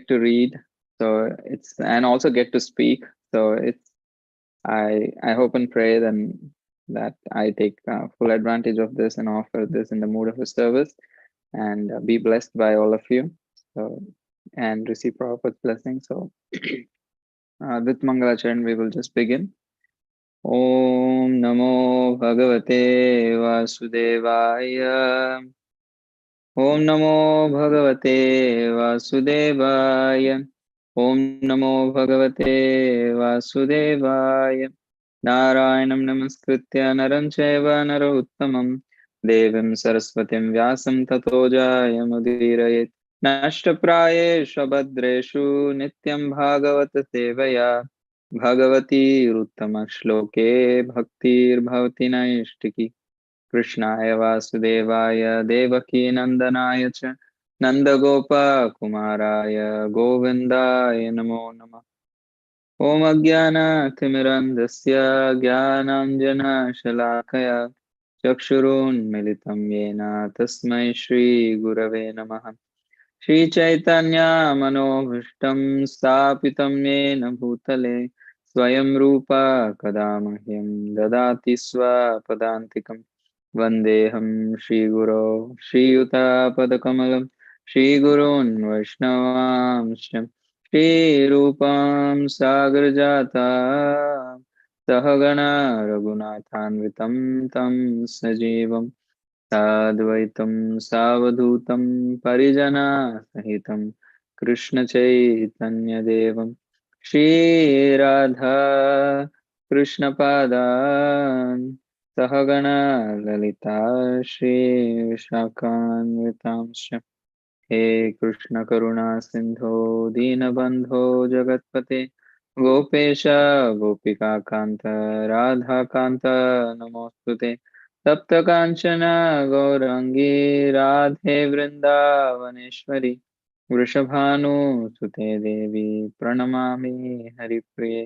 get to read, so it's and also get to speak. So it's I hope and pray then that I take full advantage of this and offer this in the mood of a service and be blessed by all of you. So and receive Prabhupada's blessing. So with Mangalacharan, we will just begin. Om Namo Bhagavate Vasudevaya. Om Namo Bhagavate Vasudevaya. Om Namo Bhagavate Vasudevaya. Narayanam Namaskritya Naram Chaiva Narottamam Devim Saraswatim Vyasam Tato Jayamudirayet Nashtaprayeshu Bhadreshu Nityam Bhagavata Sevaya Bhagavati Ruttama Shloke Bhaktir Bhavati Naishtiki Krishnaya Vasudevaya Devaki Nandanaya Cha Nandagopa Kumaraya Govindaya Namo Namah. Om Ajnana Timirandasya Jnananjana Shalakaya Chakshurun Militam Yena Tasmai Shri Gurave Namaha. Shri Chaitanya Manobhishtam Stapitam Yena Bhutale Swayam Rupa Kadamahyam Dadati Swapadantikam Vandeham Shri Guru Shri Yuta Padakamalam Shri Gurun Vaishnavamshyam Shri Rupam Sagarjata Sahagana Raghunathanvitam Tam Sajivam Sadvaitam Savadutam Parijana Sahitam Krishna Chaitanya Devam Shri Radha Krishna Padan Sahagana Lalita Shri Vishakhanvitamsha He Krishna Karuna Sindho Dinabandho Jagatpate Gopesha Gopika Kanta Radha Kanta Namostute Tapta Kanchana Gaurangi Radhe Vrindavaneshwari Vrishabhanu Sute Devi Pranamami Haripriye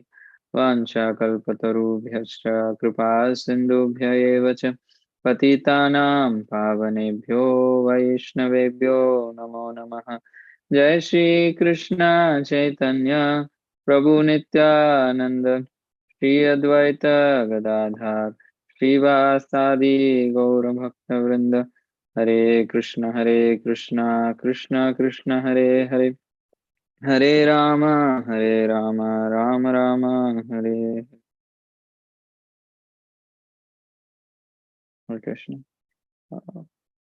Vancha Kalpatarubhyascha Kripa Sindhubhya eva cha Patitanam Pavanebhyo Vaishnavebhyo Namo Namaha. Jai Shri Krishna Chaitanya Prabhu Nityananda Shri Advaita Gadadhar Srivasadi Gaura Bhakta Vrinda Hare Krishna Krishna Krishna Hare Hare Hare Rama Rama Rama Hare Hare Krishna.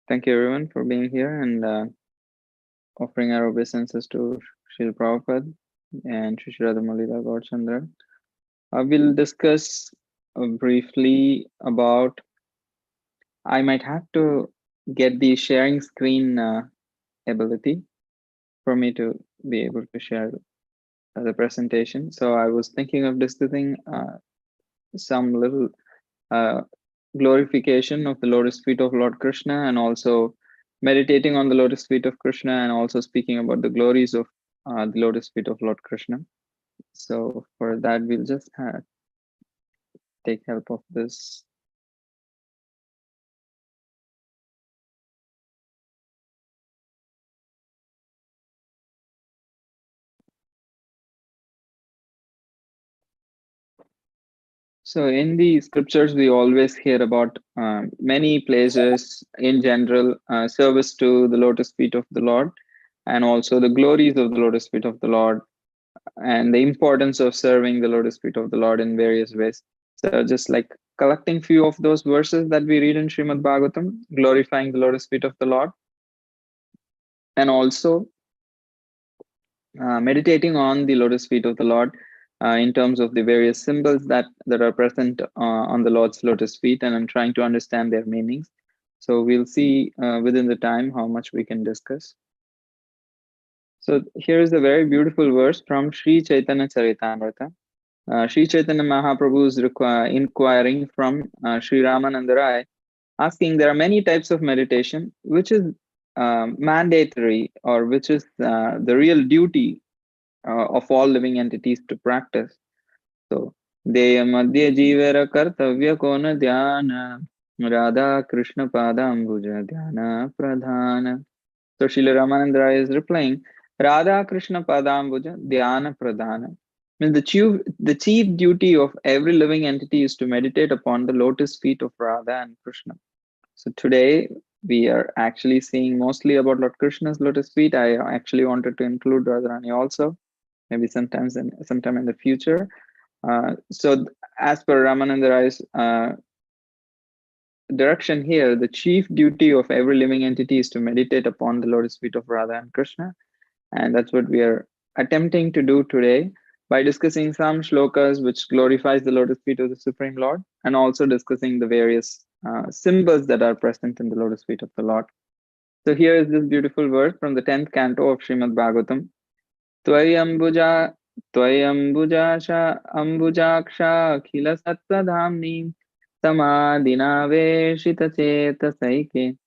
Thank you everyone for being here and offering our obeisances to Srila Prabhupada and Sri Radhamalila Gaurchandra. I will discuss briefly about. I might have to get the sharing screen ability for me to be able to share the presentation. So I was thinking of discussing some little glorification of the lotus feet of Lord Krishna and also meditating on the lotus feet of Krishna and also speaking about the glories of the lotus feet of Lord Krishna. So for that, we'll just take help of this. So in the scriptures, we always hear about many places in general, service to the lotus feet of the Lord, and also the glories of the lotus feet of the Lord, and the importance of serving the lotus feet of the Lord in various ways. So just like collecting few of those verses that we read in Srimad Bhagavatam, glorifying the lotus feet of the Lord, and also meditating on the lotus feet of the Lord in terms of the various symbols that are present on the Lord's lotus feet, and I'm trying to understand their meanings. So we'll see within the time how much we can discuss. So here is a very beautiful verse from Sri Chaitanya Charitamrita. Sri Chaitanya Mahaprabhu is inquiring from Sri Ramananda Rai, asking there are many types of meditation, which is mandatory or which is the real duty of all living entities to practice. So, Deya Madhya Jivera Kartavya Kona Dhyana Radha Krishna Padambuja Dhyana Pradhana. So Srila Ramananda Rai is replying Radha Krishna Padambuja Dhyana Pradhana. Means the chief duty of every living entity is to meditate upon the lotus feet of Radha and Krishna. So today we are actually seeing mostly about Lord Krishna's lotus feet. I actually wanted to include Radharani also, maybe sometime in the future. So as per Ramananda Rai's direction here, the chief duty of every living entity is to meditate upon the lotus feet of Radha and Krishna. And that's what we are attempting to do today by discussing some shlokas which glorifies the lotus feet of the Supreme Lord, and also discussing the various symbols that are present in the lotus feet of the Lord. So here is this beautiful verse from the 10th canto of Srimad Bhagavatam. Tvayambuja Tvayambujasha Ambujaksha Khila Sattva Samadhinaveshita Chetasaike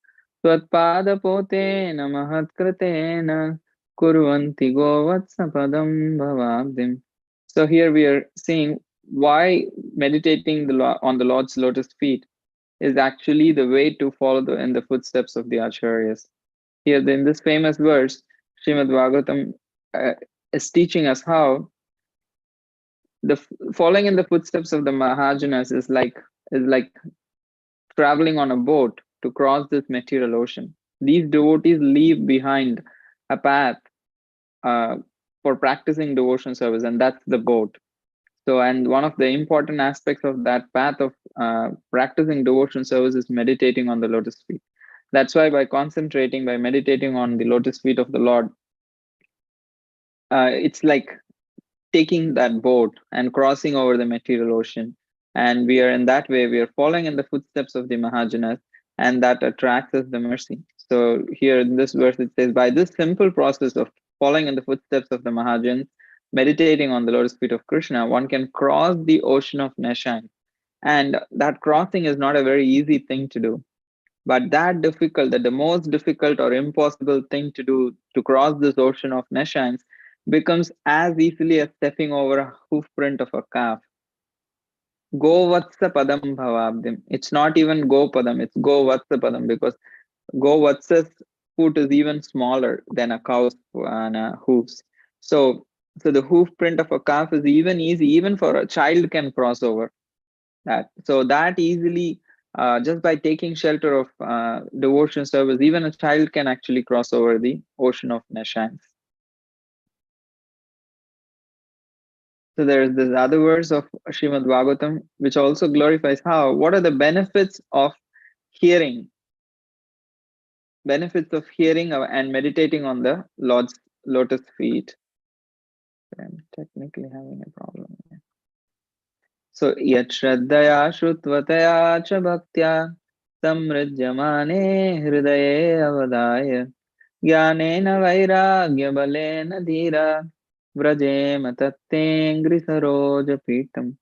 Tvatpadapote Namahatkratena Kurvanti Govatsapadam Bhavabdim. So here we are seeing why meditating on the Lord's lotus feet is actually the way to follow in the footsteps of the Acharyas. Here in this famous verse, Srimad Bhagavatam uh, is teaching us how following in the footsteps of the Mahajanas is like traveling on a boat to cross this material ocean. These devotees leave behind a path uh, for practicing devotion service, and that's the boat. So, and one of the important aspects of that path of practicing devotion service is meditating on the lotus feet. That's why by meditating on the lotus feet of the Lord, it's like taking that boat and crossing over the material ocean. And we are in that way, we are following in the footsteps of the Mahajanas, and that attracts us the mercy. So here in this verse, it says, by this simple process of following in the footsteps of the Mahajans, meditating on the lotus feet of Krishna, one can cross the ocean of nescience. And that crossing is not a very easy thing to do. But that the most difficult or impossible thing to do to cross this ocean of nescience becomes as easily as stepping over a hoof print of a calf. Go vatsa padam bhavabdim. It's not even go padam, it's go vatsa padam, because go vatsa's foot is even smaller than a cow's hoofs. So, so the hoof print of a calf is even easy, even for a child can cross over that. So that easily, just by taking shelter of devotion service, even a child can actually cross over the ocean of nescience. So there is this other verse of Srimad Bhagavatam, which also glorifies what are the benefits of hearing, and meditating on the Lord's lotus feet. I'm technically having a problem here. So, yat shraddhaya shrutvataya cha bhaktya samridyamane hridaye avadaya jnanena vairagya balena dhira vrajema tattengri saroja pitam.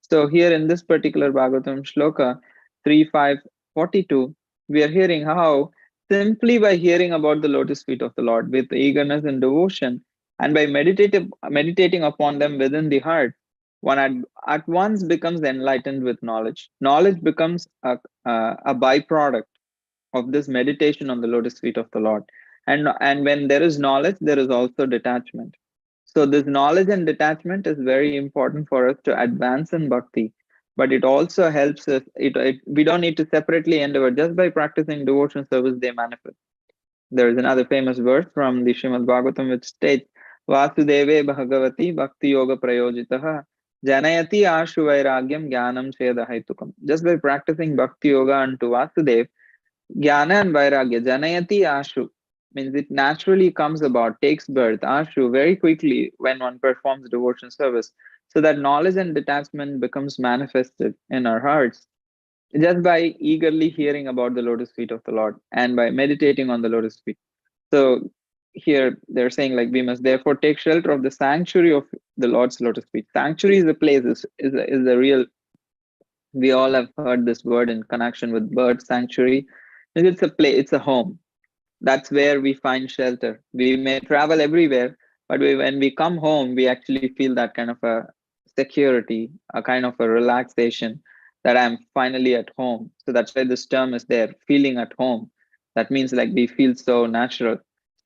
So here in this particular Bhagavatam shloka 3.5.42, we are hearing how simply by hearing about the lotus feet of the Lord with eagerness and devotion, and by meditating upon them within the heart, one at once becomes enlightened with knowledge. Knowledge becomes a byproduct of this meditation on the lotus feet of the Lord. And when there is knowledge, there is also detachment. So this knowledge and detachment is very important for us to advance in bhakti, but it also helps us. We don't need to separately endeavor. Just by practicing devotion service, they manifest. There is another famous verse from the Srimad Bhagavatam which states, Vasudeve Bhagavati Bhakti Yoga Prayojitaha Janayati Ashu Vairagyam Jnanam Chedahaitukam. Just by practicing Bhakti Yoga unto Vasudev, Jnana and Vairagya, Janayati Ashu, means it naturally comes about, takes birth, Ashu, very quickly when one performs devotion service. So that knowledge and detachment becomes manifested in our hearts just by eagerly hearing about the lotus feet of the Lord and by meditating on the lotus feet. So here they're saying, like, we must therefore take shelter of the sanctuary of the Lord's lotus feet. Sanctuary is a place, is a real, we all have heard this word in connection with bird sanctuary. It's a place, it's a home. That's where we find shelter. We may travel everywhere, but when we come home, we actually feel that kind of a security, a kind of a relaxation, that I'm finally at home. So that's why this term is there, feeling at home. That means like we feel so natural.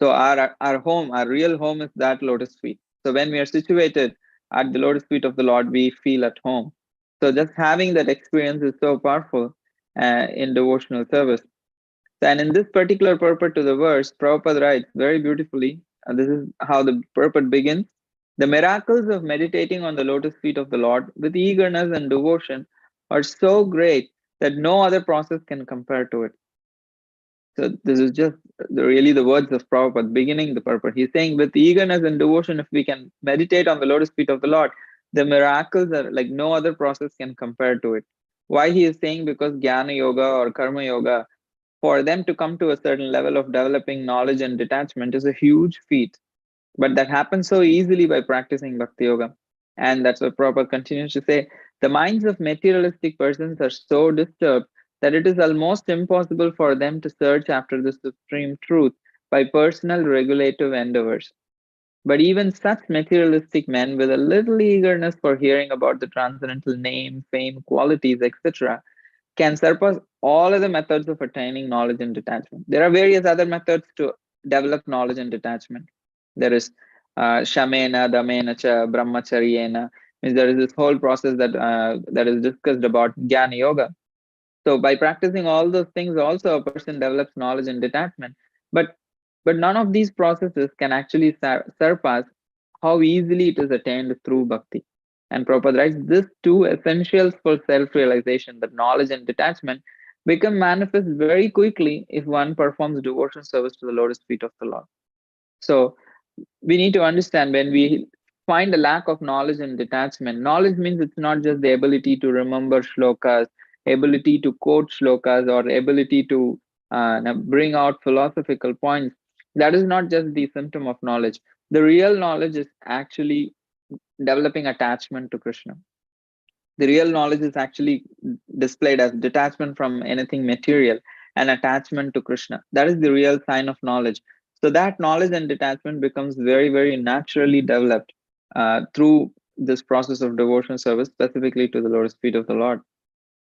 So our home, our real home is that lotus feet. So when we are situated at the lotus feet of the Lord, we feel at home. So just having that experience is so powerful in devotional service. And in this particular purport to the verse, Prabhupada writes very beautifully, and this is how the purport begins. The miracles of meditating on the lotus feet of the Lord with eagerness and devotion are so great that no other process can compare to it. So this is just really the words of Prabhupada beginning the purport. He's saying with eagerness and devotion, if we can meditate on the lotus feet of the Lord, the miracles are like no other process can compare to it. Why he is saying? Because Jnana Yoga or Karma Yoga, for them to come to a certain level of developing knowledge and detachment is a huge feat. But that happens so easily by practicing Bhakti Yoga. And that's what Prabhupada continues to say. The minds of materialistic persons are so disturbed that it is almost impossible for them to search after the supreme truth by personal regulative endeavors. But even such materialistic men with a little eagerness for hearing about the transcendental name, fame, qualities, etc., can surpass all other methods of attaining knowledge and detachment. There are various other methods to develop knowledge and detachment. There is Shamena, Damena, Cha, Brahmacharyena. Means there is this whole process that is discussed about Jnana Yoga. So by practicing all those things, also a person develops knowledge and detachment. But but none of these processes can actually surpass how easily it is attained through bhakti. And Prabhupada writes, these two essentials for self-realization, that knowledge and detachment, become manifest very quickly if one performs devotional service to the lotus feet of the Lord. So we need to understand, when we find a lack of knowledge and detachment, knowledge means it's not just the ability to remember shlokas, ability to quote shlokas, or ability to bring out philosophical points. That is not just the symptom of knowledge. The real knowledge is actually developing attachment to Krishna. The real knowledge is actually displayed as detachment from anything material and attachment to Krishna. That is the real sign of knowledge. So that knowledge and detachment becomes very, very naturally developed through this process of devotion service, specifically to the lotus feet of the Lord.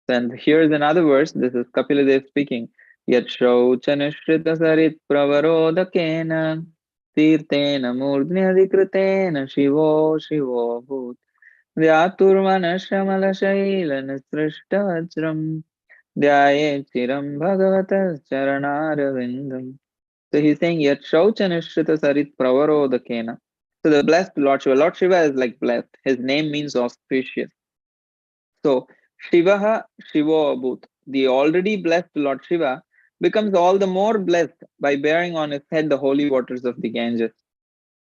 And here is another verse. This is Kapila Dev speaking. Yat shauchanishrita sarit pravarodakena tirtena murdhni adhikritena shivo shivo bhut व्यातुर्मनश्यमलशैलनिसृष्टवज्रम् ध्यायेत् चिरं भगवतः चरणारविन्दम्. So he's saying, yet Shauchanishrita Sarit Pravarodakena. So the blessed Lord Shiva. Lord Shiva is like blessed. His name means auspicious. So Shivaha Shivo Abhut. The already blessed Lord Shiva becomes all the more blessed by bearing on his head the holy waters of the Ganges.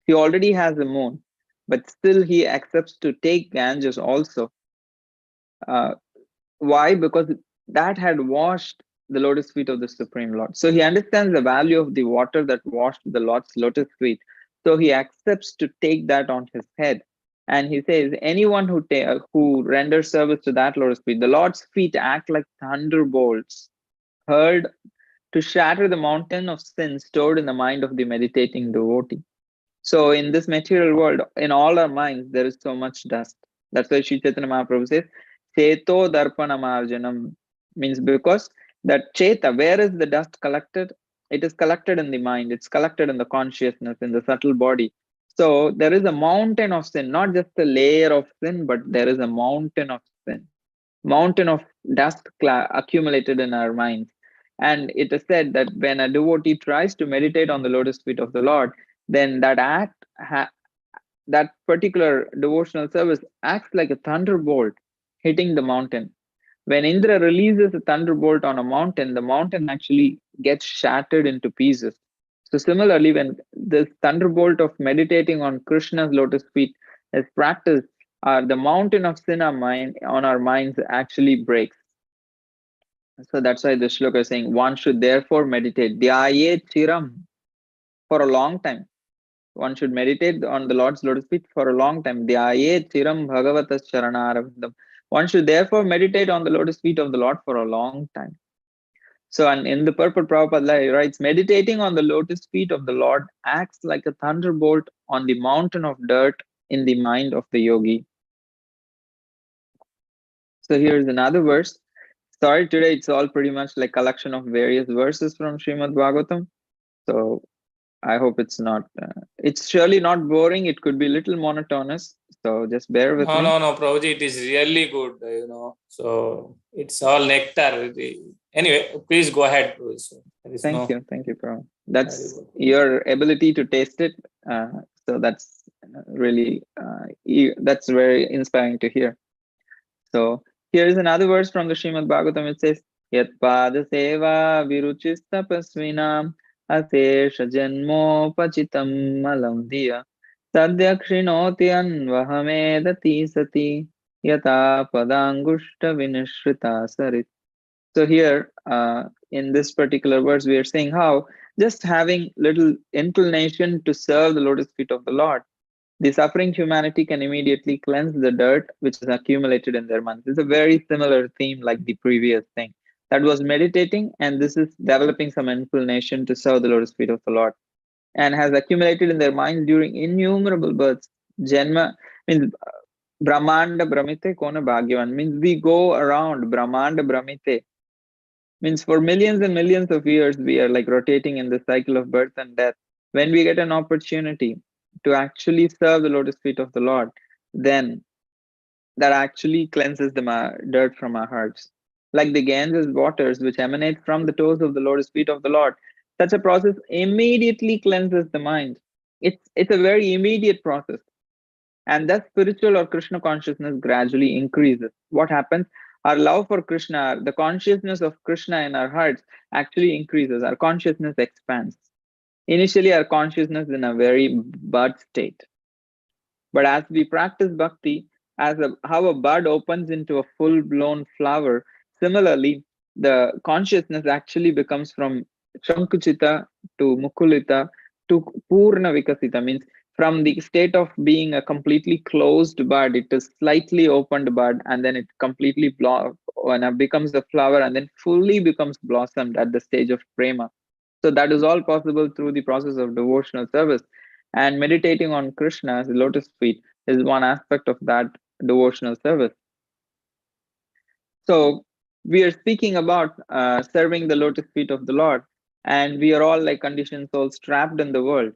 He already has a moon, but still he accepts to take Ganges also. Uh, Why? Because that had washed the lotus feet of the Supreme Lord. So he understands the value of the water that washed the Lord's lotus feet. So he accepts to take that on his head. And he says, anyone who renders service to that lotus feet, the Lord's feet act like thunderbolts, heard to shatter the mountain of sin stored in the mind of the meditating devotee. So in this material world, in all our minds, there is so much dust. That's why Sri Chaitanya Mahaprabhu says, Cheto Darpanamarjanam, means because that Cheta, where is the dust collected? It is collected in the mind, it's collected in the consciousness, in the subtle body. So there is a mountain of sin, not just a layer of sin, but there is a mountain of sin, mountain of dust accumulated in our minds. And it is said that when a devotee tries to meditate on the lotus feet of the Lord, then that particular devotional service acts like a thunderbolt hitting the mountain. When Indra releases a thunderbolt on a mountain, the mountain actually gets shattered into pieces. So similarly, when this thunderbolt of meditating on Krishna's lotus feet is practiced, the mountain of sin on our minds actually breaks. So that's why the shloka is saying one should therefore meditate dhyayet chiram, for a long time. One should meditate on the Lord's lotus feet for a long time. Dhyayet chiram bhagavatas charanarvindam. One should therefore meditate on the lotus feet of the Lord for a long time. So, and in the purport, Prabhupada writes, meditating on the lotus feet of the Lord acts like a thunderbolt on the mountain of dirt in the mind of the yogi. So here's another verse. Sorry, today it's all pretty much like collection of various verses from Srimad Bhagavatam. So I hope it's not, it's surely not boring. It could be a little monotonous. So just bear with me. No, Prabhuji, it is really good, So it's all nectar. Anyway, please go ahead, Prabhuji. So there is Thank no you. Thank you, Prabhu. very That's good. your ability to taste it. So that's really, that's very inspiring to hear. So here is another verse from the Srimad Bhagavatam. It says, Yat pada seva viruchista pasvinam asesha janmo pachitam malam diya sadyakshinoti anvahamedati sati yata padangushta vinishrita sarit. So here, in this particular verse, we are saying how just having little inclination to serve the lotus feet of the Lord, the suffering humanity can immediately cleanse the dirt which is accumulated in their minds. It's a very similar theme like the previous thing. That was meditating, and this is developing some inclination to serve the lotus feet of the Lord, and has accumulated in their minds during innumerable births. Janma means Brahmanda Brahmite Kona Bhagyavan, means we go around Brahmanda Brahmite, means for millions and millions of years we are like rotating in the cycle of birth and death. When we get an opportunity to actually serve the lotus feet of the Lord, then that actually cleanses the dirt from our hearts, like the Ganges waters which emanate from the toes of the lotus feet of the Lord. Such a process immediately cleanses the mind. It's a very immediate process, and thus spiritual or Krishna consciousness gradually increases. What happens? Our love for Krishna, the consciousness of Krishna in our hearts actually increases. Our consciousness expands. Initially, our consciousness is in a very bud state. But as we practice bhakti, how a bud opens into a full blown flower, similarly, the consciousness actually becomes from Shankuchita to Mukulita to Purna Vikasita, means from the state of being a completely closed bud, it is slightly opened bud, and then it completely becomes a flower, and then fully becomes blossomed at the stage of prema. So that is all possible through the process of devotional service. And meditating on Krishna's lotus feet is one aspect of that devotional service. So we are speaking about serving the lotus feet of the Lord, and we are all like conditioned souls trapped in the world.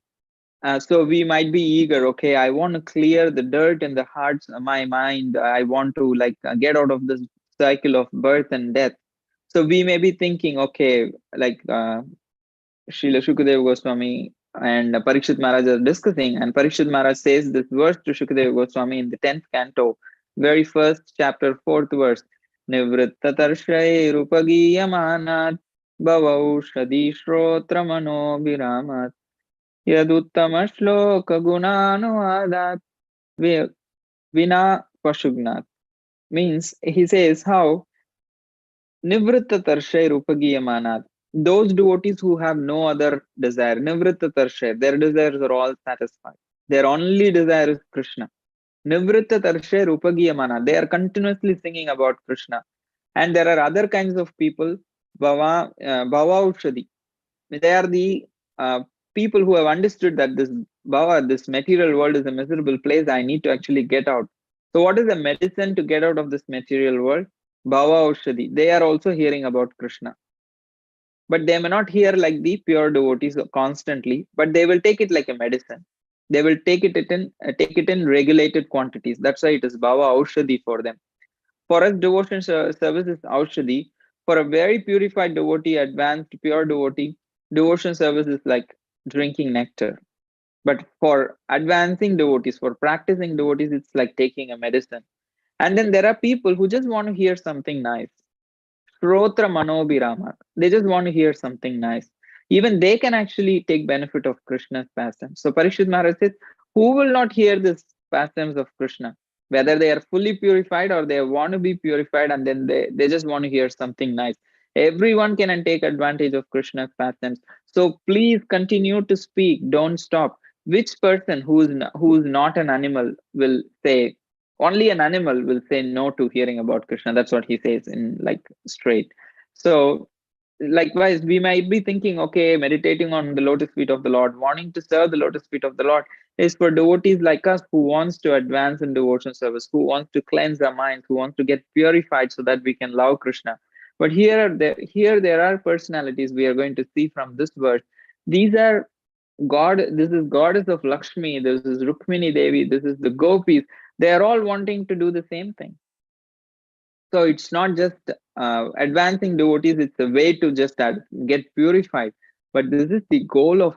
So we might be eager, okay, I want to clear the dirt in the hearts of my mind. I want to like get out of this cycle of birth and death. So we may be thinking, okay, like Srila Shukadeva Goswami and Parikshit Maharaj are discussing, and Parikshit Maharaj says this verse to Shukadeva Goswami in the 10th canto, very first chapter, 4th verse. Nivritta tarshay rupagiyamanat bhavau shadi shrotra mano viramat yaduttama shloka gunanuadat vina pashugnat. Means he says how Nivritta tarshay rupagiyamanat. Those devotees who have no other desire, Nivritta tarshay, their desires are all satisfied. Their only desire is Krishna. Nivritta tarshay rupagiyamana. They are continuously singing about Krishna. And there are other kinds of people, Bhava Ushadi. They are the people who have understood that this Bhava, this material world is a miserable place. I need to actually get out. So, what is the medicine to get out of this material world? Bhava Ushadi. They are also hearing about Krishna, but they may not hear like the pure devotees constantly, but they will take it like a medicine. They will take it in regulated quantities. That's why it is bhava aushadhi for them. For us, devotion service is aushadhi. For a very purified devotee, advanced pure devotee, devotion service is like drinking nectar. But for advancing devotees, for practicing devotees, it's like taking a medicine. And then there are people who just want to hear something nice. Shrotra Manobhirama. They just want to hear something nice. Even they can actually take benefit of Krishna's pastimes. So Parikshit Maharaj says, who will not hear this pastimes of Krishna? Whether they are fully purified or they want to be purified, and then they just want to hear something nice. Everyone can take advantage of Krishna's pastimes. So please continue to speak. Don't stop. Which person who is not an animal will say, only an animal will say no to hearing about Krishna. That's what he says in like straight. So likewise, we might be thinking, okay, meditating on the lotus feet of the Lord, wanting to serve the lotus feet of the Lord is for devotees like us who wants to advance in devotion service, who wants to cleanse our minds, who wants to get purified so that we can love Krishna. But here there are personalities we are going to see from this verse. These are This is goddess of Lakshmi, this is Rukmini Devi, this is the gopis. They are all wanting to do the same thing. So it's not just advancing devotees, it's a way to just get purified. But this is the goal of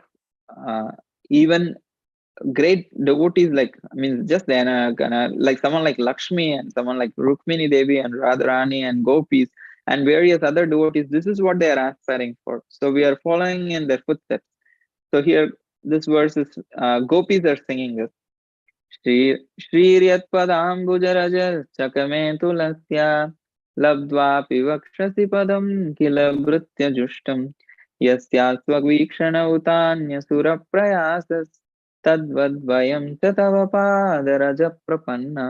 uh, even great devotees, like, I mean, just then, like someone like Lakshmi and someone like Rukmini Devi and Radharani and gopis and various other devotees. This is what they are aspiring for. So we are following in their footsteps. So here, this verse is gopis are singing this. श्रीर्यत्पदाम्बुजरज चकमे तुलस्या लब्ध्वापि वक्षसि पदं किल भृत्यजुष्टम् यस्यास्त्ववीक्षणौतान्यसुरप्रयासस्तद्वद्वयं च तव पादरजप्रपन्ना.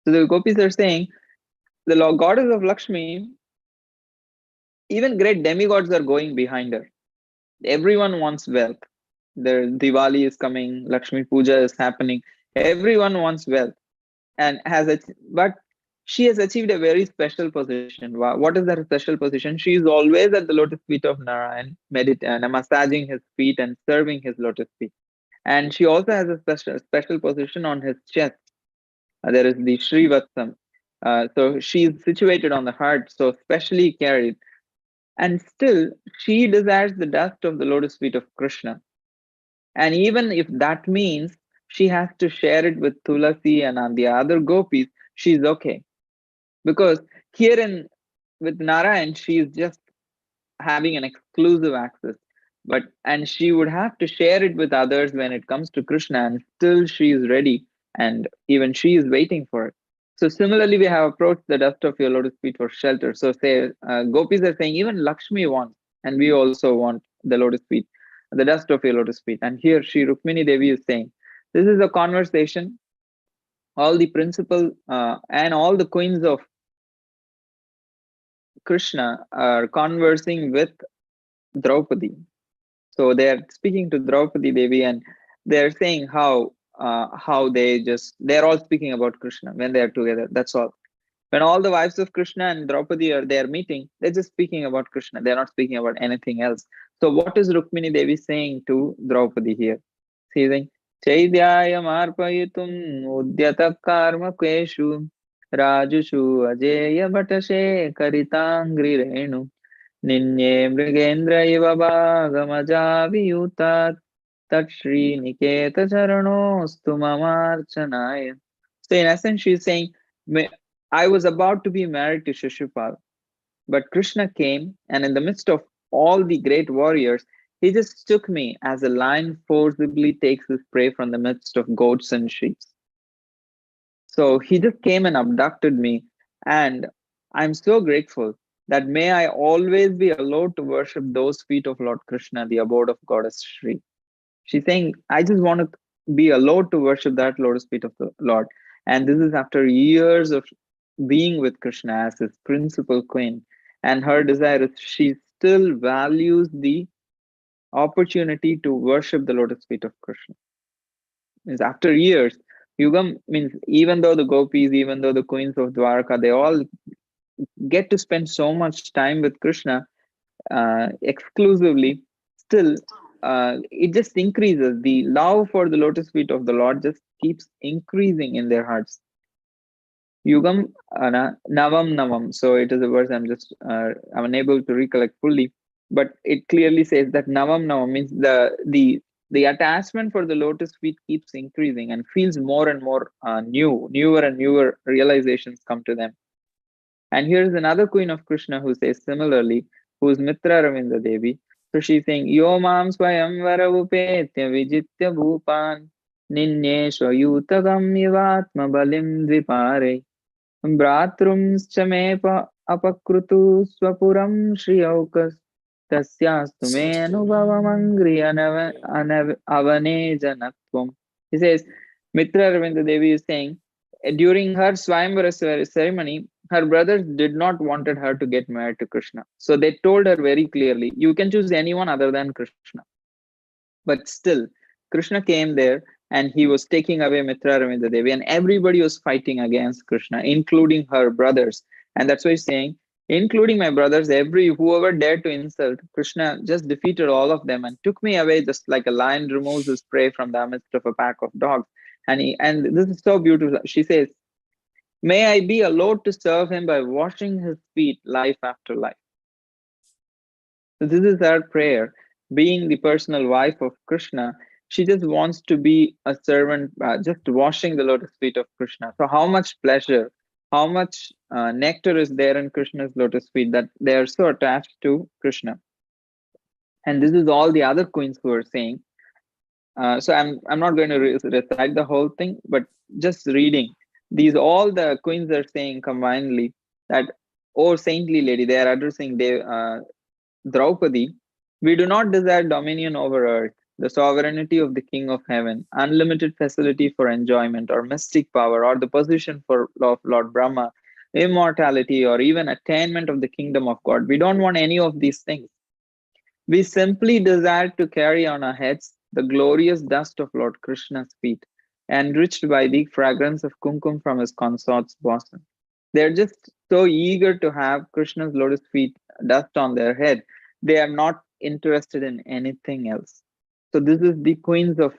So the gopis are saying, the goddess of Lakshmi, even great demigods are going behind her. Everyone wants wealth. The Diwali is coming, Lakshmi Puja is happening. Everyone wants wealth. And but she has achieved a very special position. What is that special position? She is always at the lotus feet of Narayan, massaging his feet and serving his lotus feet. And she also has a special position on his chest. There is the Srivatsam. So she is situated on the heart, so specially carried. And still, she desires the dust of the lotus feet of Krishna. And even if that means she has to share it with Tulasi and the other gopis, she's okay. Because here with Narayan, she is just having an exclusive access. And she would have to share it with others when it comes to Krishna, and still she is ready, and even she is waiting for it. So similarly, we have approached the dust of your lotus feet for shelter. So say gopis are saying even Lakshmi wants, and we also want the lotus feet, the dust of your lotus feet. And here Sri Rukmini Devi is saying, this is a conversation. All the principal and all the queens of Krishna are conversing with Draupadi. So they are speaking to Draupadi Devi, and they are saying how they're all speaking about Krishna when they are together. That's all. When all the wives of Krishna and Draupadi are there meeting, they're just speaking about Krishna. They're not speaking about anything else. So what is Rukmini Devi saying to Draupadi here? She's saying, Chaidyayam arpayitum udyata karma kweshu rajushu ajeya bhatashe karitangri renu Ninye mrigendra iva bhagamajaviutat tat Shri Niketa Charanostu mamarchanaya. So in essence, she's saying, I was about to be married to Shishupal, but Krishna came, and in the midst of all the great warriors, he just took me as a lion forcibly takes his prey from the midst of goats and sheep. So he just came and abducted me, and I'm so grateful that may I always be allowed to worship those feet of Lord Krishna, the abode of Goddess Shri. She's saying, I just want to be allowed to worship that lotus feet of the Lord. And this is after years of being with Krishna as his principal queen. And her desire is she still values the opportunity to worship the lotus feet of Krishna. Means after years, Yugam means even though the gopis, even though the queens of Dwarka, they all get to spend so much time with Krishna exclusively, still it just increases. The love for the lotus feet of the Lord just keeps increasing in their hearts. Yugam Navam Navam. So it is a verse I'm unable to recollect fully, but it clearly says that Navam Navam means the attachment for the lotus feet keeps increasing and feels more and more newer and newer realizations come to them. And here's another queen of Krishna who says similarly, who is Mitra Ravinda Devi. So she's saying, Yo mam swayam varavupetya vijitya bhupan ninye swayutagam yivatma balim dvipare Bhratrumscha me apakrutu swapuram shriyaukas tasyastu me anubhavamangri avane janatvam. He says, Mitra Ravinda Devi is saying, during her Swayamvara ceremony, her brothers did not wanted her to get married to Krishna. So they told her very clearly, you can choose anyone other than Krishna. But still, Krishna came there and he was taking away Mitra Ravinda Devi, and everybody was fighting against Krishna, including her brothers. And that's why he's saying, including my brothers, whoever dared to insult. Krishna just defeated all of them and took me away, just like a lion removes his prey from the midst of a pack of dogs. And this is so beautiful. She says, "May I be allowed to serve him by washing his feet life after life." So this is her prayer. Being the personal wife of Krishna, she just wants to be a servant, just washing the lotus feet of Krishna. So how much pleasure, how much nectar is there in Krishna's lotus feet that they are so attached to Krishna. And this is all the other queens who are saying. So I'm not going to recite the whole thing, but just reading these, all the queens are saying combinedly that, "Oh saintly lady," they are addressing Draupadi, "we do not desire dominion over earth, the sovereignty of the King of Heaven, unlimited facility for enjoyment, or mystic power, or the position of Lord Brahma, immortality, or even attainment of the kingdom of God. We don't want any of these things. We simply desire to carry on our heads the glorious dust of Lord Krishna's feet, enriched by the fragrance of kumkum from his consort's bosom." They're just so eager to have Krishna's lotus feet dust on their head. They are not interested in anything else. So this is the queens of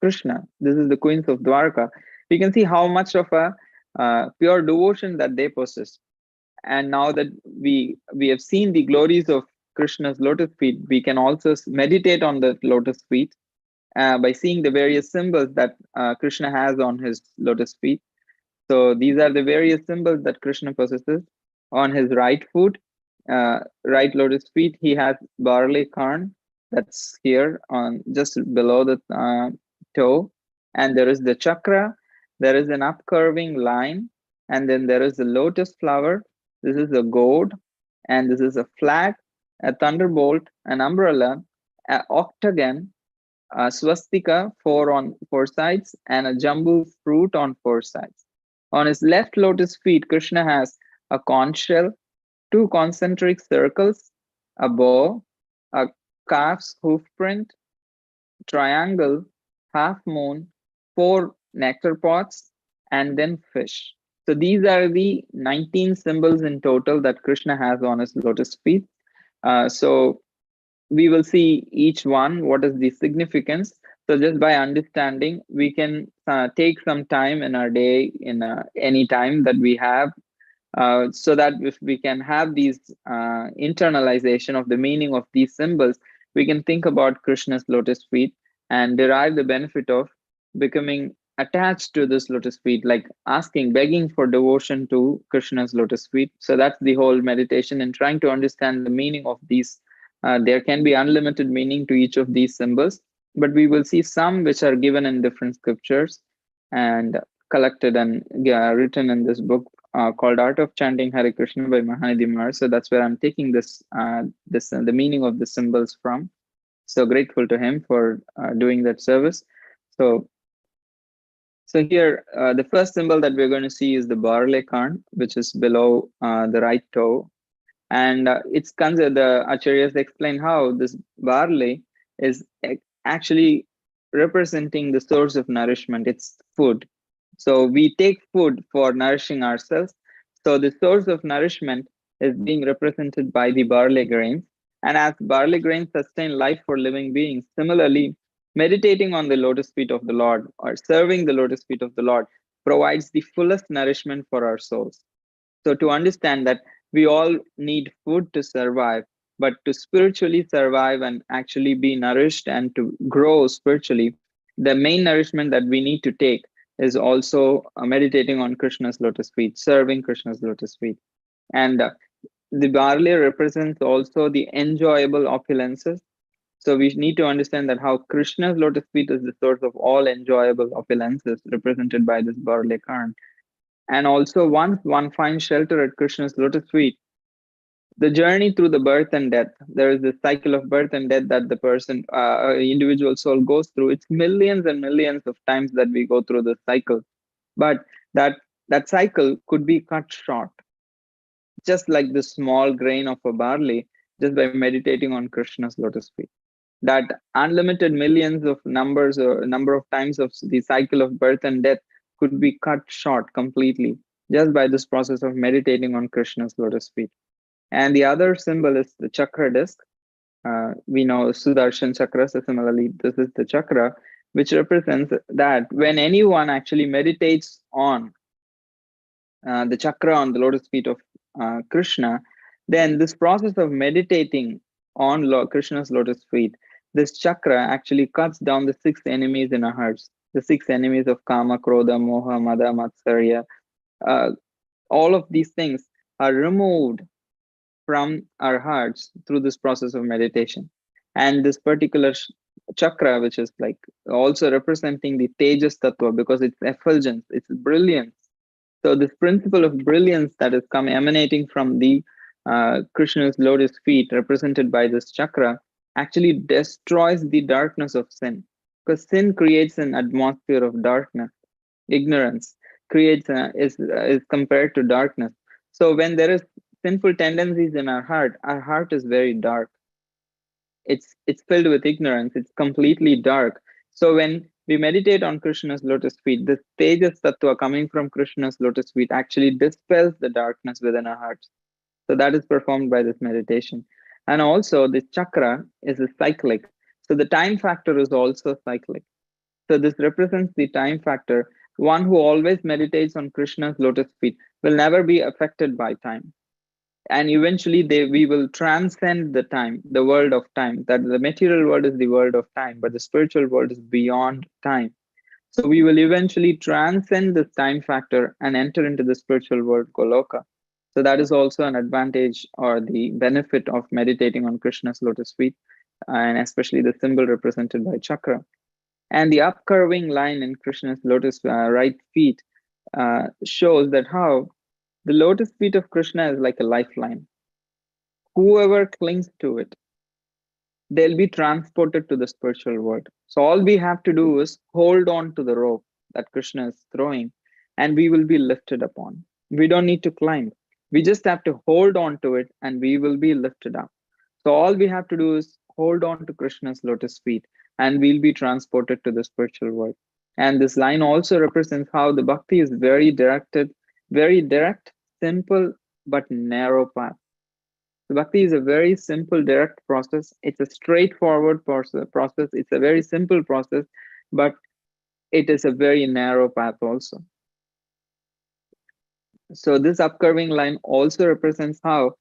Krishna. This is the queens of Dwarka. You can see how much of a pure devotion that they possess. And now that we have seen the glories of Krishna's lotus feet, we can also meditate on the lotus feet by seeing the various symbols that Krishna has on his lotus feet. So these are the various symbols that Krishna possesses. On his right foot, right lotus feet, he has barley corn that's here on just below the toe, and there is the chakra. There is an upcurving line, and then there is the lotus flower. This is a gourd, and this is a flag, a thunderbolt, an umbrella, an octagon, a swastika, four on four sides, and a jumbo fruit on four sides. On his left lotus feet, Krishna has a conch shell, two concentric circles, a bow, a calf's hoof print, triangle, half moon, four nectar pots, and then fish. So these are the 19 symbols in total that Krishna has on his lotus feet. So we will see each one, what is the significance. So just by understanding, we can take some time in our day, in any time that we have, so that if we can have these internalization of the meaning of these symbols, we can think about Krishna's lotus feet and derive the benefit of becoming attached to this lotus feet, like asking, begging for devotion to Krishna's lotus feet. So that's the whole meditation, and trying to understand the meaning of these. There can be unlimited meaning to each of these symbols, but we will see some which are given in different scriptures and collected and written in this book called Art of Chanting Hare Krishna by Mahanidhi Maharaj. So that's where I'm taking the meaning of the symbols from. So grateful to him for doing that service. So here, the first symbol that we're going to see is the barley corn, which is below the right toe. And it's considered, the acharyas explain how this barley is actually representing the source of nourishment. It's food. So we take food for nourishing ourselves. So the source of nourishment is being represented by the barley grains. And as barley grains sustain life for living beings, similarly, meditating on the lotus feet of the Lord or serving the lotus feet of the Lord provides the fullest nourishment for our souls. So to understand that we all need food to survive, but to spiritually survive and actually be nourished and to grow spiritually, the main nourishment that we need to take is also meditating on Krishna's lotus feet, serving Krishna's lotus feet. And the barley represents also the enjoyable opulences. So we need to understand that how Krishna's lotus feet is the source of all enjoyable opulences represented by this barley corn. And also, once one finds shelter at Krishna's lotus feet, the journey through the birth and death, there is this cycle of birth and death that the person, individual soul goes through. It's millions and millions of times that we go through this cycle. But that cycle could be cut short, just like the small grain of a barley, just by meditating on Krishna's lotus feet. That unlimited millions of numbers or number of times of the cycle of birth and death could be cut short completely just by this process of meditating on Krishna's lotus feet. And the other symbol is the chakra disc. We know Sudarshan chakra, so similarly, this is the chakra, which represents that when anyone actually meditates on the chakra on the lotus feet of Krishna, then this process of meditating on Krishna's lotus feet, this chakra actually cuts down the six enemies in our hearts, the six enemies of Kama, Krodha, Moha, Mada, Matsarya. Uh, all of these things are removed from our hearts through this process of meditation. And this particular chakra, which is like also representing the Tejas Tattva, because it's effulgence, it's brilliance. So this principle of brilliance that is emanating from the Krishna's lotus feet, represented by this chakra, actually destroys the darkness of sin, because sin creates an atmosphere of darkness. Ignorance creates is compared to darkness. So when there is sinful tendencies in our heart is very dark. It's filled with ignorance. It's completely dark. So when we meditate on Krishna's lotus feet, the Tejas Tattva coming from Krishna's lotus feet actually dispels the darkness within our hearts. So that is performed by this meditation. And also the chakra is a cyclic. So the time factor is also cyclic. So this represents the time factor. One who always meditates on Krishna's lotus feet will never be affected by time. And eventually we will transcend the time, the world of time. That the material world is the world of time, but the spiritual world is beyond time. So we will eventually transcend this time factor and enter into the spiritual world, Goloka. So that is also an advantage or the benefit of meditating on Krishna's lotus feet, and especially the symbol represented by chakra. And the upcurving line in Krishna's lotus right feet shows that how the lotus feet of Krishna is like a lifeline. Whoever clings to it, they'll be transported to the spiritual world. So all we have to do is hold on to the rope that Krishna is throwing, and we will be lifted upon. We don't need to climb. We just have to hold on to it, and we will be lifted up. So all we have to do is hold on to Krishna's lotus feet, and we'll be transported to the spiritual world. And this line also represents how the bhakti is very direct, simple, but narrow path. So bhakti is a very simple, direct process. It's a straightforward process. It's a very simple process, but it is a very narrow path also. So this upcurving line also represents how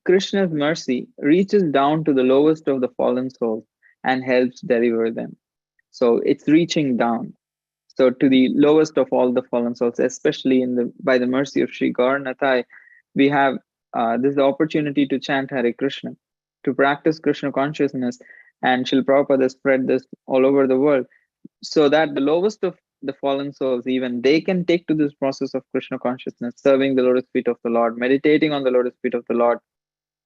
Krishna's mercy reaches down to the lowest of the fallen souls and helps deliver them. So it's reaching down. So to the lowest of all the fallen souls, especially by the mercy of Sri Gaura, we have this opportunity to chant Hare Krishna, to practice Krishna consciousness, and Srila Prabhupada spread this all over the world, so that the lowest of the fallen souls, even they can take to this process of Krishna consciousness, serving the lotus feet of the Lord, meditating on the lotus feet of the Lord,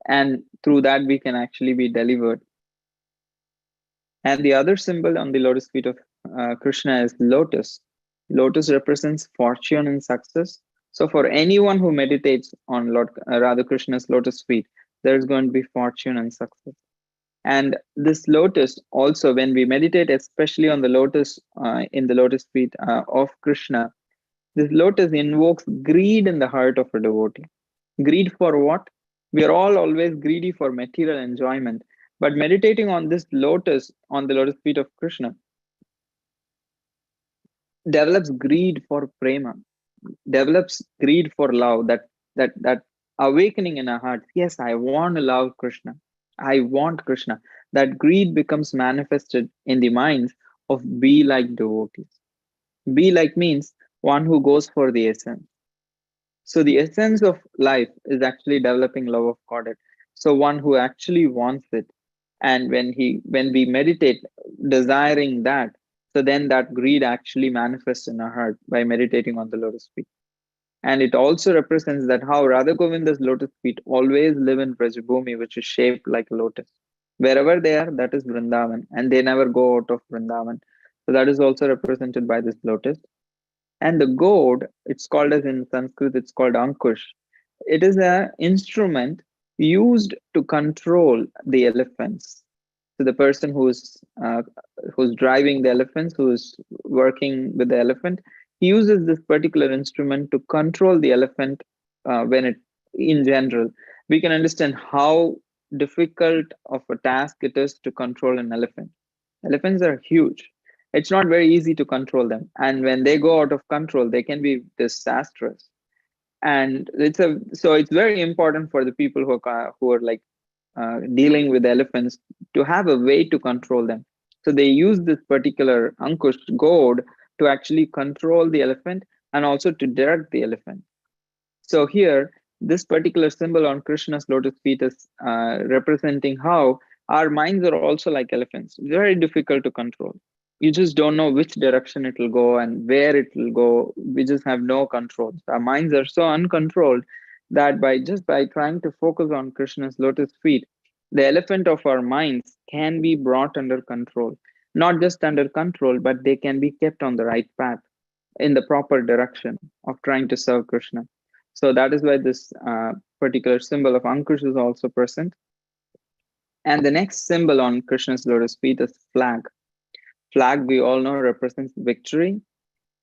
and through that we can actually be delivered. And the other symbol on the lotus feet of Krishna is lotus. Lotus represents fortune and success. So for anyone who meditates on Lord Radha Krishna's lotus feet, there's going to be fortune and success. And this lotus also, when we meditate, especially on the lotus in the lotus feet of Krishna, this lotus invokes greed in the heart of a devotee. Greed for what? We are all always greedy for material enjoyment. But meditating on this lotus, on the lotus feet of Krishna, develops greed for prema, develops greed for love, that awakening in our heart. Yes, I want to love Krishna. I want Krishna. That greed becomes manifested in the minds of be like devotees. Be like means one who goes for the essence. So the essence of life is actually developing love of God. So one who actually wants it, and when we meditate, desiring that, so then that greed actually manifests in our heart by meditating on the lotus feet. And it also represents that how Radha Govinda's lotus feet always live in Brajabhumi, which is shaped like a lotus. Wherever they are, that is Vrindavan, and they never go out of Vrindavan. So that is also represented by this lotus. And the gourd, it's called as in Sanskrit, it's called Ankush. It is an instrument used to control the elephants. So the person who's driving the elephants, who's working with the elephant, He uses this particular instrument to control the elephant when it, in general. We can understand how difficult of a task it is to control an elephant. Elephants are huge. It's not very easy to control them. And when they go out of control, they can be disastrous. And it's very important for the people who are like dealing with elephants to have a way to control them. So they use this particular Ankush goad to actually control the elephant and also to direct the elephant. So here, this particular symbol on Krishna's lotus feet is representing how our minds are also like elephants, very difficult to control. You just don't know which direction it will go and where it will go. We just have no control. Our minds are so uncontrolled that by trying to focus on Krishna's lotus feet, the elephant of our minds can be brought under control. Not just under control, but they can be kept on the right path in the proper direction of trying to serve Krishna. So that is why this particular symbol of Ankush is also present. And the next symbol on Krishna's lotus feet is flag. Flag, we all know, represents victory.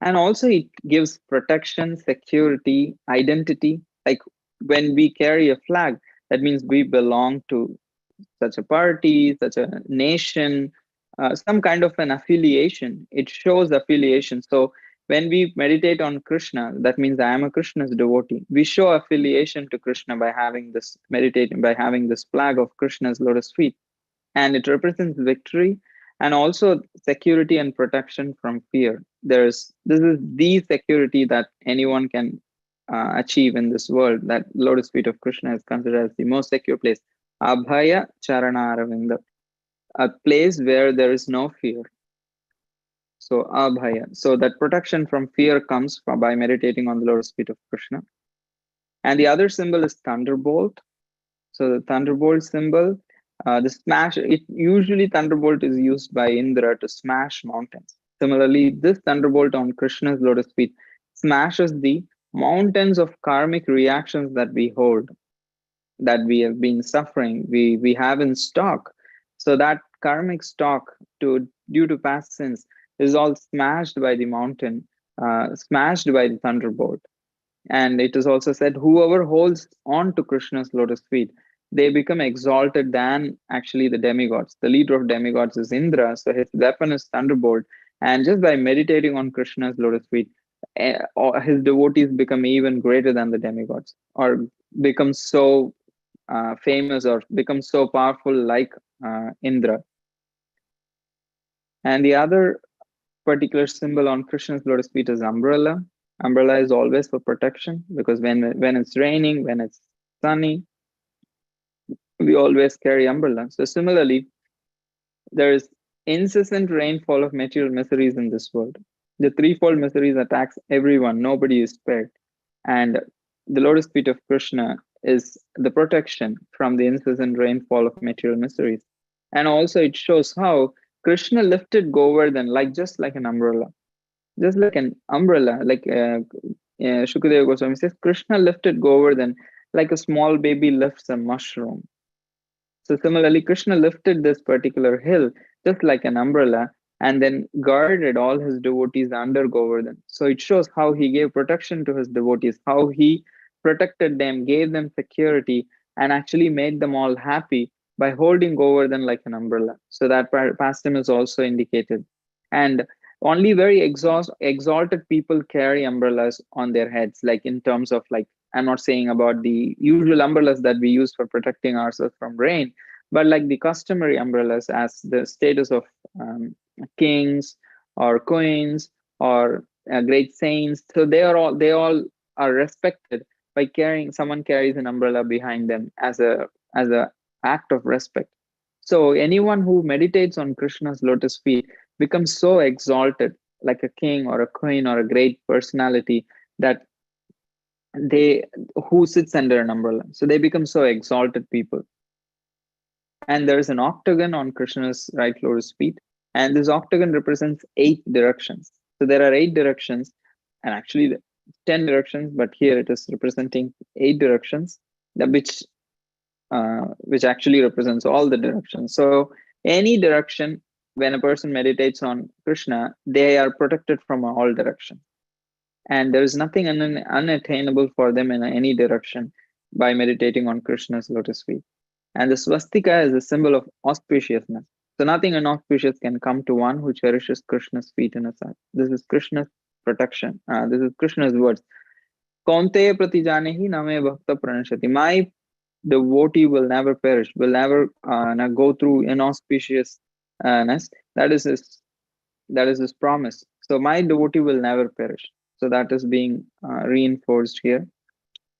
And also it gives protection, security, identity. Like when we carry a flag, that means we belong to such a party, such a nation, some kind of an affiliation. It shows affiliation. So when we meditate on Krishna, that means I am a Krishna's devotee. We show affiliation to Krishna by having this meditating, by having this flag of Krishna's lotus feet. And it represents victory and also security and protection from fear. This is the security that anyone can achieve in this world. That lotus feet of Krishna is considered as the most secure place. Abhaya Charana Aravinda, a place where there is no fear. So Abhaya. So that protection from fear comes by meditating on the lotus feet of Krishna. And the other symbol is thunderbolt. So the thunderbolt symbol, the smash, it usually thunderbolt is used by Indra to smash mountains. Similarly, this thunderbolt on Krishna's lotus feet smashes the mountains of karmic reactions that we hold, that we have been suffering, we have in stock. So that karmic stock due to past sins is all smashed by the mountain, smashed by the thunderbolt. And it is also said, whoever holds on to Krishna's lotus feet, they become exalted than actually the demigods. The leader of demigods is Indra, so his weapon is thunderbolt. And just by meditating on Krishna's lotus feet, his devotees become even greater than the demigods, or become so famous or become so powerful like Indra. And the other particular symbol on Krishna's lotus feet is umbrella. Umbrella is always for protection because when it's raining, when it's sunny, we always carry umbrella. So similarly, there is incessant rainfall of material miseries in this world. The threefold miseries attacks everyone. Nobody is spared. And the lotus feet of Krishna is the protection from the incessant rainfall of material miseries. And also it shows how Krishna lifted Govardhan just like an umbrella. Just like an umbrella, like Shukadeva Goswami says, Krishna lifted Govardhan like a small baby lifts a mushroom. So similarly, Krishna lifted this particular hill just like an umbrella and then guarded all his devotees under Govardhan. So it shows how he gave protection to his devotees, how he protected them, gave them security, and actually made them all happy by holding Govardhan like an umbrella. So that pastime is also indicated. And only very exalted people carry umbrellas on their heads, like in terms of like, I'm not saying about the usual umbrellas that we use for protecting ourselves from rain, but like the customary umbrellas as the status of kings or queens or great saints. So they all are respected by carrying, someone carries an umbrella behind them as a act of respect. So anyone who meditates on Krishna's lotus feet becomes so exalted, like a king or a queen or a great personality, that they who sits under an umbrella. So they become so exalted people. And there's an octagon on Krishna's right lotus feet, and this octagon represents 8 directions. So there are 8 directions, and actually 10 directions, but here it is representing 8 directions, which actually represents all the directions. So any direction, when a person meditates on Krishna, they are protected from all directions. and there is nothing unattainable for them in any direction by meditating on Krishna's lotus feet. And the swastika is a symbol of auspiciousness. So nothing inauspicious can come to one who cherishes Krishna's feet in his heart. This is Krishna's protection. This is Krishna's words. Kaunteya pratijanehi name bhakta pranashati. My devotee will never perish, will never go through inauspiciousness. That is his promise. So my devotee will never perish. So that is being reinforced here.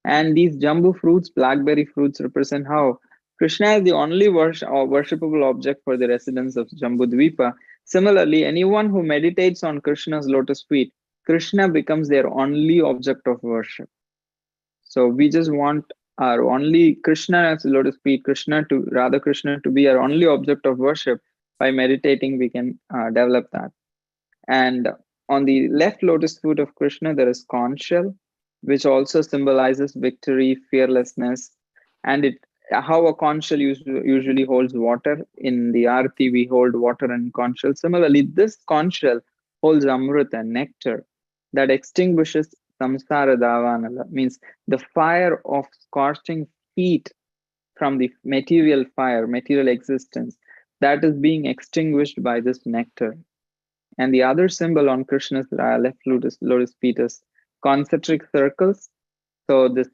And these jambu fruits, blackberry fruits, represent how Krishna is the only worshipable object for the residents of Jambudvipa. Similarly, anyone who meditates on Krishna's lotus feet, Krishna becomes their only object of worship. So we just want our only Krishna as lotus feet, Radha Krishna to be our only object of worship. By meditating, we can develop that. And on the left lotus foot of Krishna, there is conch shell, which also symbolizes victory, fearlessness, and it how a conch shell usually holds water. In the arati, we hold water and conch shell. Similarly, this conch shell holds amrita, nectar, that extinguishes samsara davanala, means the fire of scorching heat from the material fire, material existence, that is being extinguished by this nectar. And the other symbol on Krishna's left lotus feet is concentric circles. So this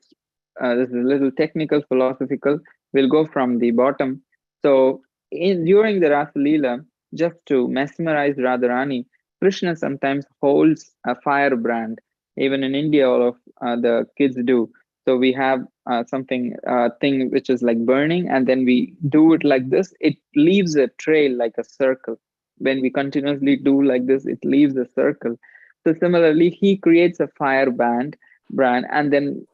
is a little technical, philosophical. We'll go from the bottom. So during the Rasa Leela, just to mesmerize Radharani, Krishna sometimes holds a firebrand. Even in India, all of the kids do. So we have something thing which is like burning, and then we do it like this. It leaves a trail like a circle. When we continuously do like this, it leaves a circle. So similarly, he creates a brand, and then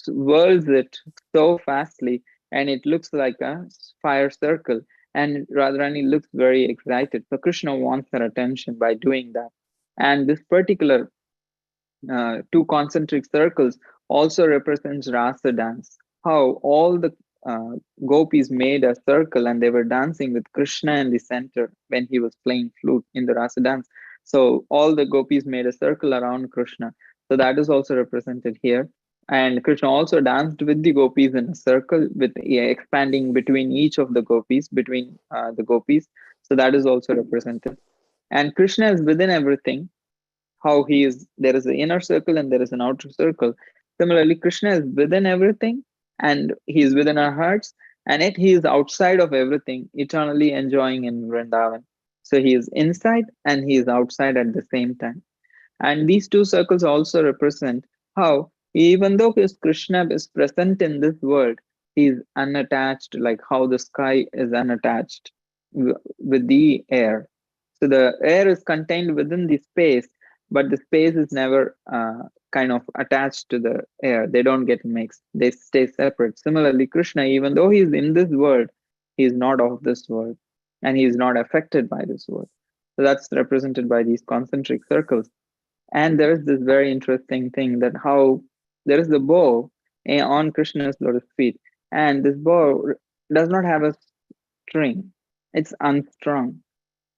whirls it so fastly, and it looks like a fire circle. And Radharani looks very excited. So Krishna wants her attention by doing that. And this particular two concentric circles also represents rasa dance. How all the gopis made a circle and they were dancing with Krishna in the center when he was playing flute in the rasa dance. So all the gopis made a circle around Krishna. So that is also represented here. And Krishna also danced with the gopis in a circle, with expanding between each of the gopis, between the gopis. So that is also represented. And Krishna is within everything. How he is, there is an inner circle and there is an outer circle. Similarly, Krishna is within everything and he is within our hearts, and yet he is outside of everything, eternally enjoying in Vrindavan. So he is inside and he is outside at the same time. And these two circles also represent how, even though his Krishna is present in this world, he is unattached, like how the sky is unattached with the air. So the air is contained within the space, but the space is never kind of attached to the air. They don't get mixed, they stay separate. Similarly, Krishna, even though he is in this world, he is not of this world and he is not affected by this world. So that's represented by these concentric circles. And there is this very interesting thing that how there is the bow on Krishna's lotus feet, and this bow does not have a string, it's unstrung.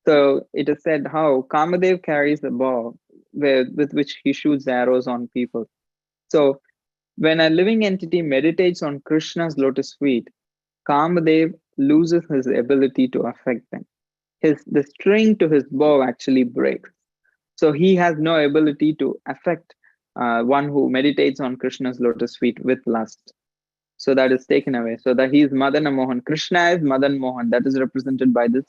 So it is said how Kamadev carries a bow with which he shoots arrows on people. So when a living entity meditates on Krishna's lotus feet, Kamadev loses his ability to affect them. The string to his bow actually breaks. So he has no ability to affect one who meditates on Krishna's lotus feet with lust. So that is taken away. So that he is Madana Mohan. Krishna is Madan Mohan. That is represented by this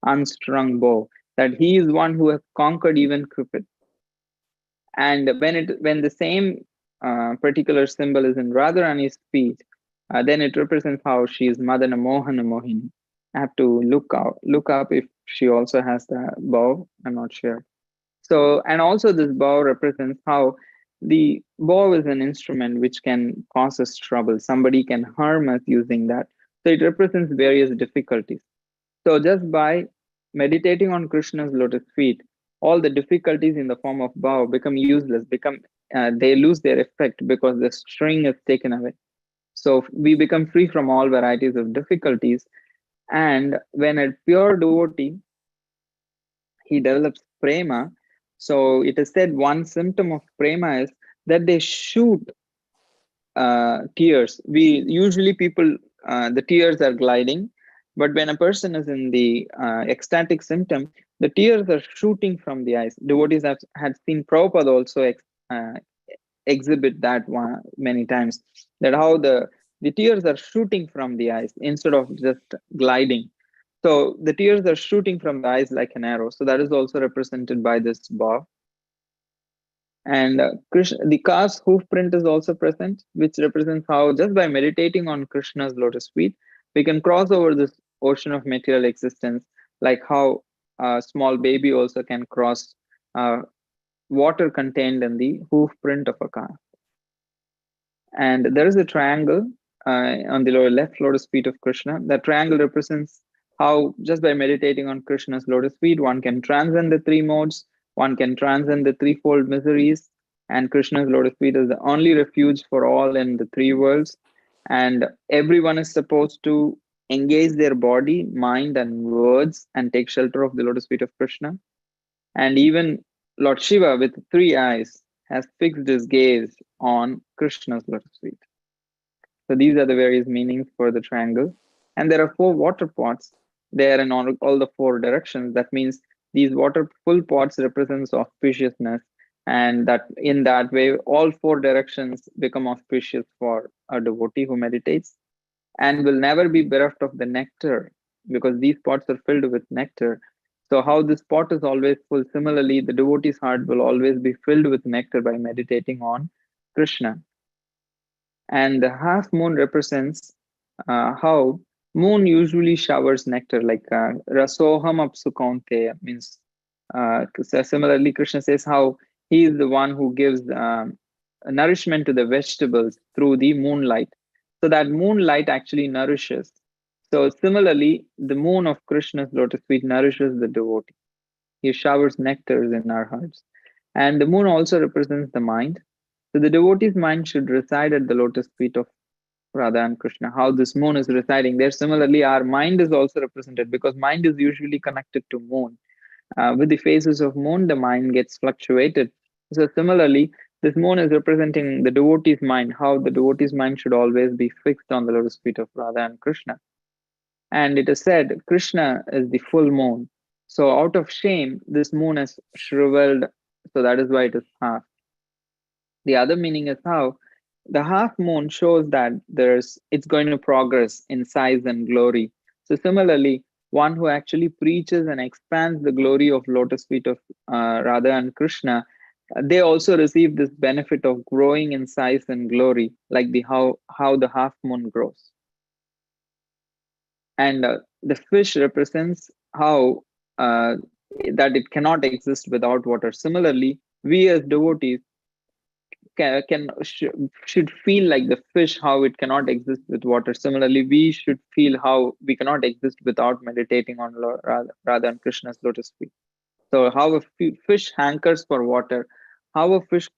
unstrung bow. That he is one who has conquered even Cupid. And when the same particular symbol is in Radharani's feet, then it represents how she is Madana Mohana Mohini. I have to look up if she also has the bow. I'm not sure. So, and also this bow represents how the bow is an instrument which can cause us trouble. Somebody can harm us using that. So it represents various difficulties. So just by meditating on Krishna's lotus feet, all the difficulties in the form of bow become useless, they lose their effect because the string is taken away. So we become free from all varieties of difficulties. And when a pure devotee, he develops prema, So it is said one symptom of prema is that they shoot tears. We usually people the tears are gliding, but when a person is in the ecstatic symptom, the tears are shooting from the eyes. Devotees have had seen Prabhupada also uh, exhibit that one many times. That how the tears are shooting from the eyes instead of just gliding. So the tears are shooting from the eyes like an arrow. So that is also represented by this bow. And Krishna, the calf's hoof print is also present, which represents how just by meditating on Krishna's lotus feet, we can cross over this ocean of material existence, like how a small baby also can cross uh, water contained in the hoof print of a calf. And there is a triangle on the lower left lotus feet of Krishna. That triangle represents how just by meditating on Krishna's lotus feet, one can transcend the three modes, one can transcend the threefold miseries, and Krishna's lotus feet is the only refuge for all in the three worlds. And everyone is supposed to engage their body, mind, and words and take shelter of the lotus feet of Krishna. And even Lord Shiva, with three eyes, has fixed his gaze on Krishna's lotus feet. So these are the various meanings for the triangle. And there are four water pots there in all the four directions. That means these water full pots represents auspiciousness, and that in that way, all four directions become auspicious for a devotee who meditates and will never be bereft of the nectar because these pots are filled with nectar. So how this pot is always full, similarly, the devotee's heart will always be filled with nectar by meditating on Krishna. And the half moon represents how moon usually showers nectar, like rasoham apsu kaunteya, means similarly Krishna says how he is the one who gives nourishment to the vegetables through the moonlight. So that moonlight actually nourishes. So similarly, the moon of Krishna's lotus feet nourishes the devotee. He showers nectars in our hearts. And the moon also represents the mind. So the devotee's mind should reside at the lotus feet of Radha and Krishna. How this moon is residing there. Similarly, our mind is also represented because mind is usually connected to moon. With the phases of moon, the mind gets fluctuated. So similarly, this moon is representing the devotee's mind, how the devotee's mind should always be fixed on the lotus feet of Radha and Krishna. And it is said Krishna is the full moon. So out of shame, this moon is shriveled. So that is why it is half. The other meaning is how the half moon shows that it's going to progress in size and glory. So similarly, one who actually preaches and expands the glory of lotus feet of Radha and Krishna, they also receive this benefit of growing in size and glory, like the how the half moon grows. And the fish represents how that it cannot exist without water. Similarly, we as devotees should feel like the fish how it cannot exist with water. Similarly, we should feel how we cannot exist without meditating on Radha and Krishna's lotus feet. So how a fish hankers for water, how a fish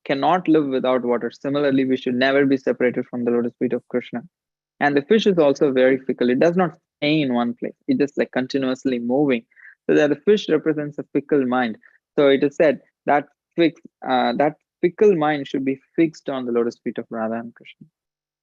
cannot live without water. Similarly, we should never be separated from the lotus feet of Krishna. And the fish is also very fickle. It does not stay in one place. It just like continuously moving. So that the fish represents a fickle mind. So it is said that that fickle mind should be fixed on the lotus feet of Radha and Krishna.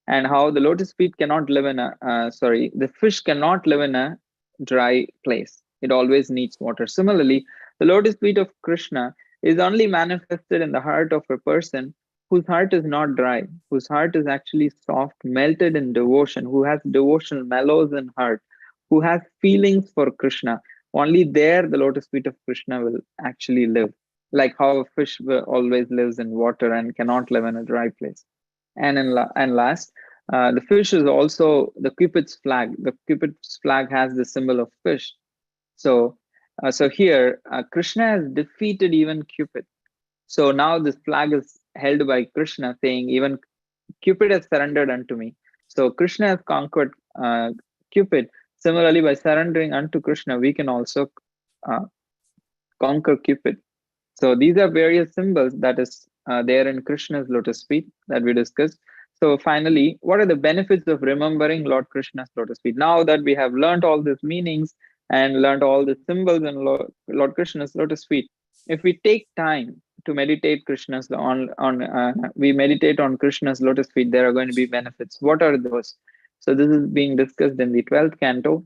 And how the lotus feet cannot live in the fish cannot live in a dry place. It always needs water. Similarly, the lotus feet of Krishna is only manifested in the heart of a person whose heart is not dry, whose heart is actually soft, melted in devotion, who has devotional mellows in heart, who has feelings for Krishna. Only there the lotus feet of Krishna will actually live, like how a fish always lives in water and cannot live in a dry place. And last, the fish is also the Cupid's flag. The Cupid's flag has the symbol of fish. So, so here Krishna has defeated even Cupid. So now this flag is held by Krishna, saying, even Cupid has surrendered unto me. So Krishna has conquered Cupid. Similarly, by surrendering unto Krishna, we can also uh, conquer Cupid. So these are various symbols that is there in Krishna's lotus feet that we discussed. So finally, what are the benefits of remembering Lord Krishna's lotus feet? Now that we have learned all these meanings and learned all the symbols in Lord Krishna's lotus feet, what are the benefits of remembering Lord Krishna's lotus feet? So finally, what are the benefits of remembering Lord Krishna's lotus feet? Now that we have learned all these meanings and learned all the symbols in Lord Krishna's lotus feet, if we take time to meditate we meditate on Krishna's lotus feet, there are going to be benefits. What are those? So this is being discussed in the 12th canto.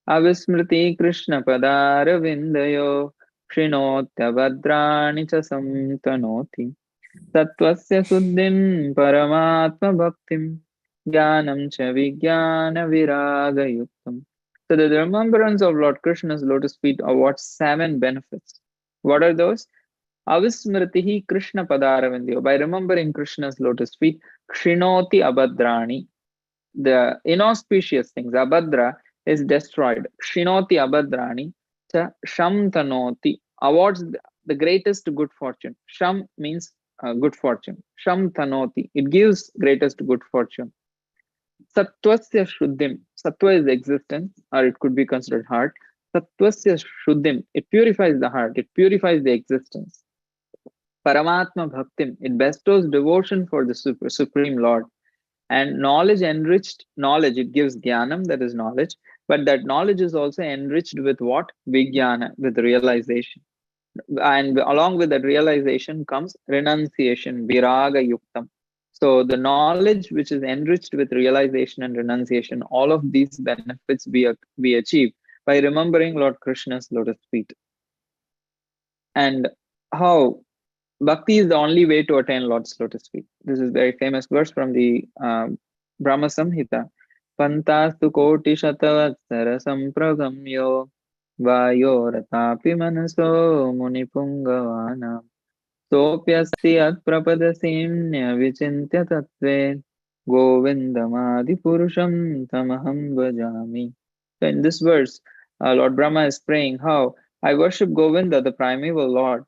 Avismriti Krishna Padaravindayo Shrinotya cha samtanoti Tattvasya Suddhim Paramatma Bhaktim Jnanam cha Vijnana Viraga Yuktam. So the remembrance of Lord Krishna's lotus feet are what 7 benefits. What are those? Avismritihi Krishna Padaravindayo. By remembering Krishna's lotus feet, Kshrinoti Abhadrani, the inauspicious things, Abhadra is destroyed. Kshrinoti Abhadrani, cha Shamtanoti, awards the greatest good fortune. Sham means good fortune. Shamtanoti, it gives greatest good fortune. Sattvasya Shuddhim, Sattva is existence, or it could be considered heart. Sattvasya Shuddhim, it purifies the heart, it purifies the existence. Paramatma Bhaktim, it bestows devotion for the Supreme Lord. And knowledge, enriched knowledge, it gives jnanam, that is knowledge, but that knowledge is also enriched with what? Vijnana, with realization. And along with that realization comes renunciation, viraga yuktam. So the knowledge which is enriched with realization and renunciation, all of these benefits we achieve by remembering Lord Krishna's lotus feet. And how Bhakti is the only way to attain Lord's lotus feet. This is very famous verse from the Brahma Samhita. Pantastu koti shatavatsara sampragamyo vayoratapi manaso munipungavana sopyasti at prapadasimnya vichintya tattve govindamadi purusham tamaham bhajami. So in this verse, Lord Brahma is praying how I worship Govinda, the primeval Lord,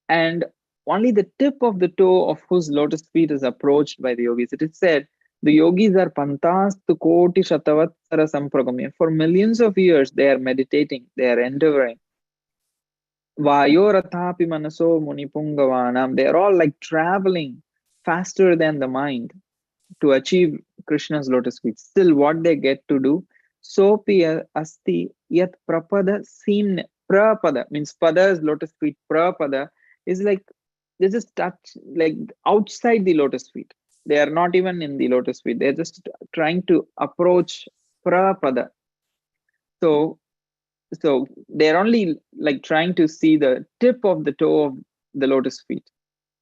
and only the tip of the toe of whose lotus feet is approached by the yogis. It is said the yogis are pantastu koti shatavatsara sampragamya. For millions of years, they are meditating, they are endeavoring. Vayoratapi manaso munipungavanam. They are all like traveling faster than the mind to achieve Krishna's lotus feet. Still, what they get to do, sopi asti yat prapada simne. Prapada means pada is lotus feet. Prapada is like they just touch like outside the lotus feet. They are not even in the lotus feet. They're just trying to approach prapada. So they're only like trying to see the tip of the toe of the lotus feet.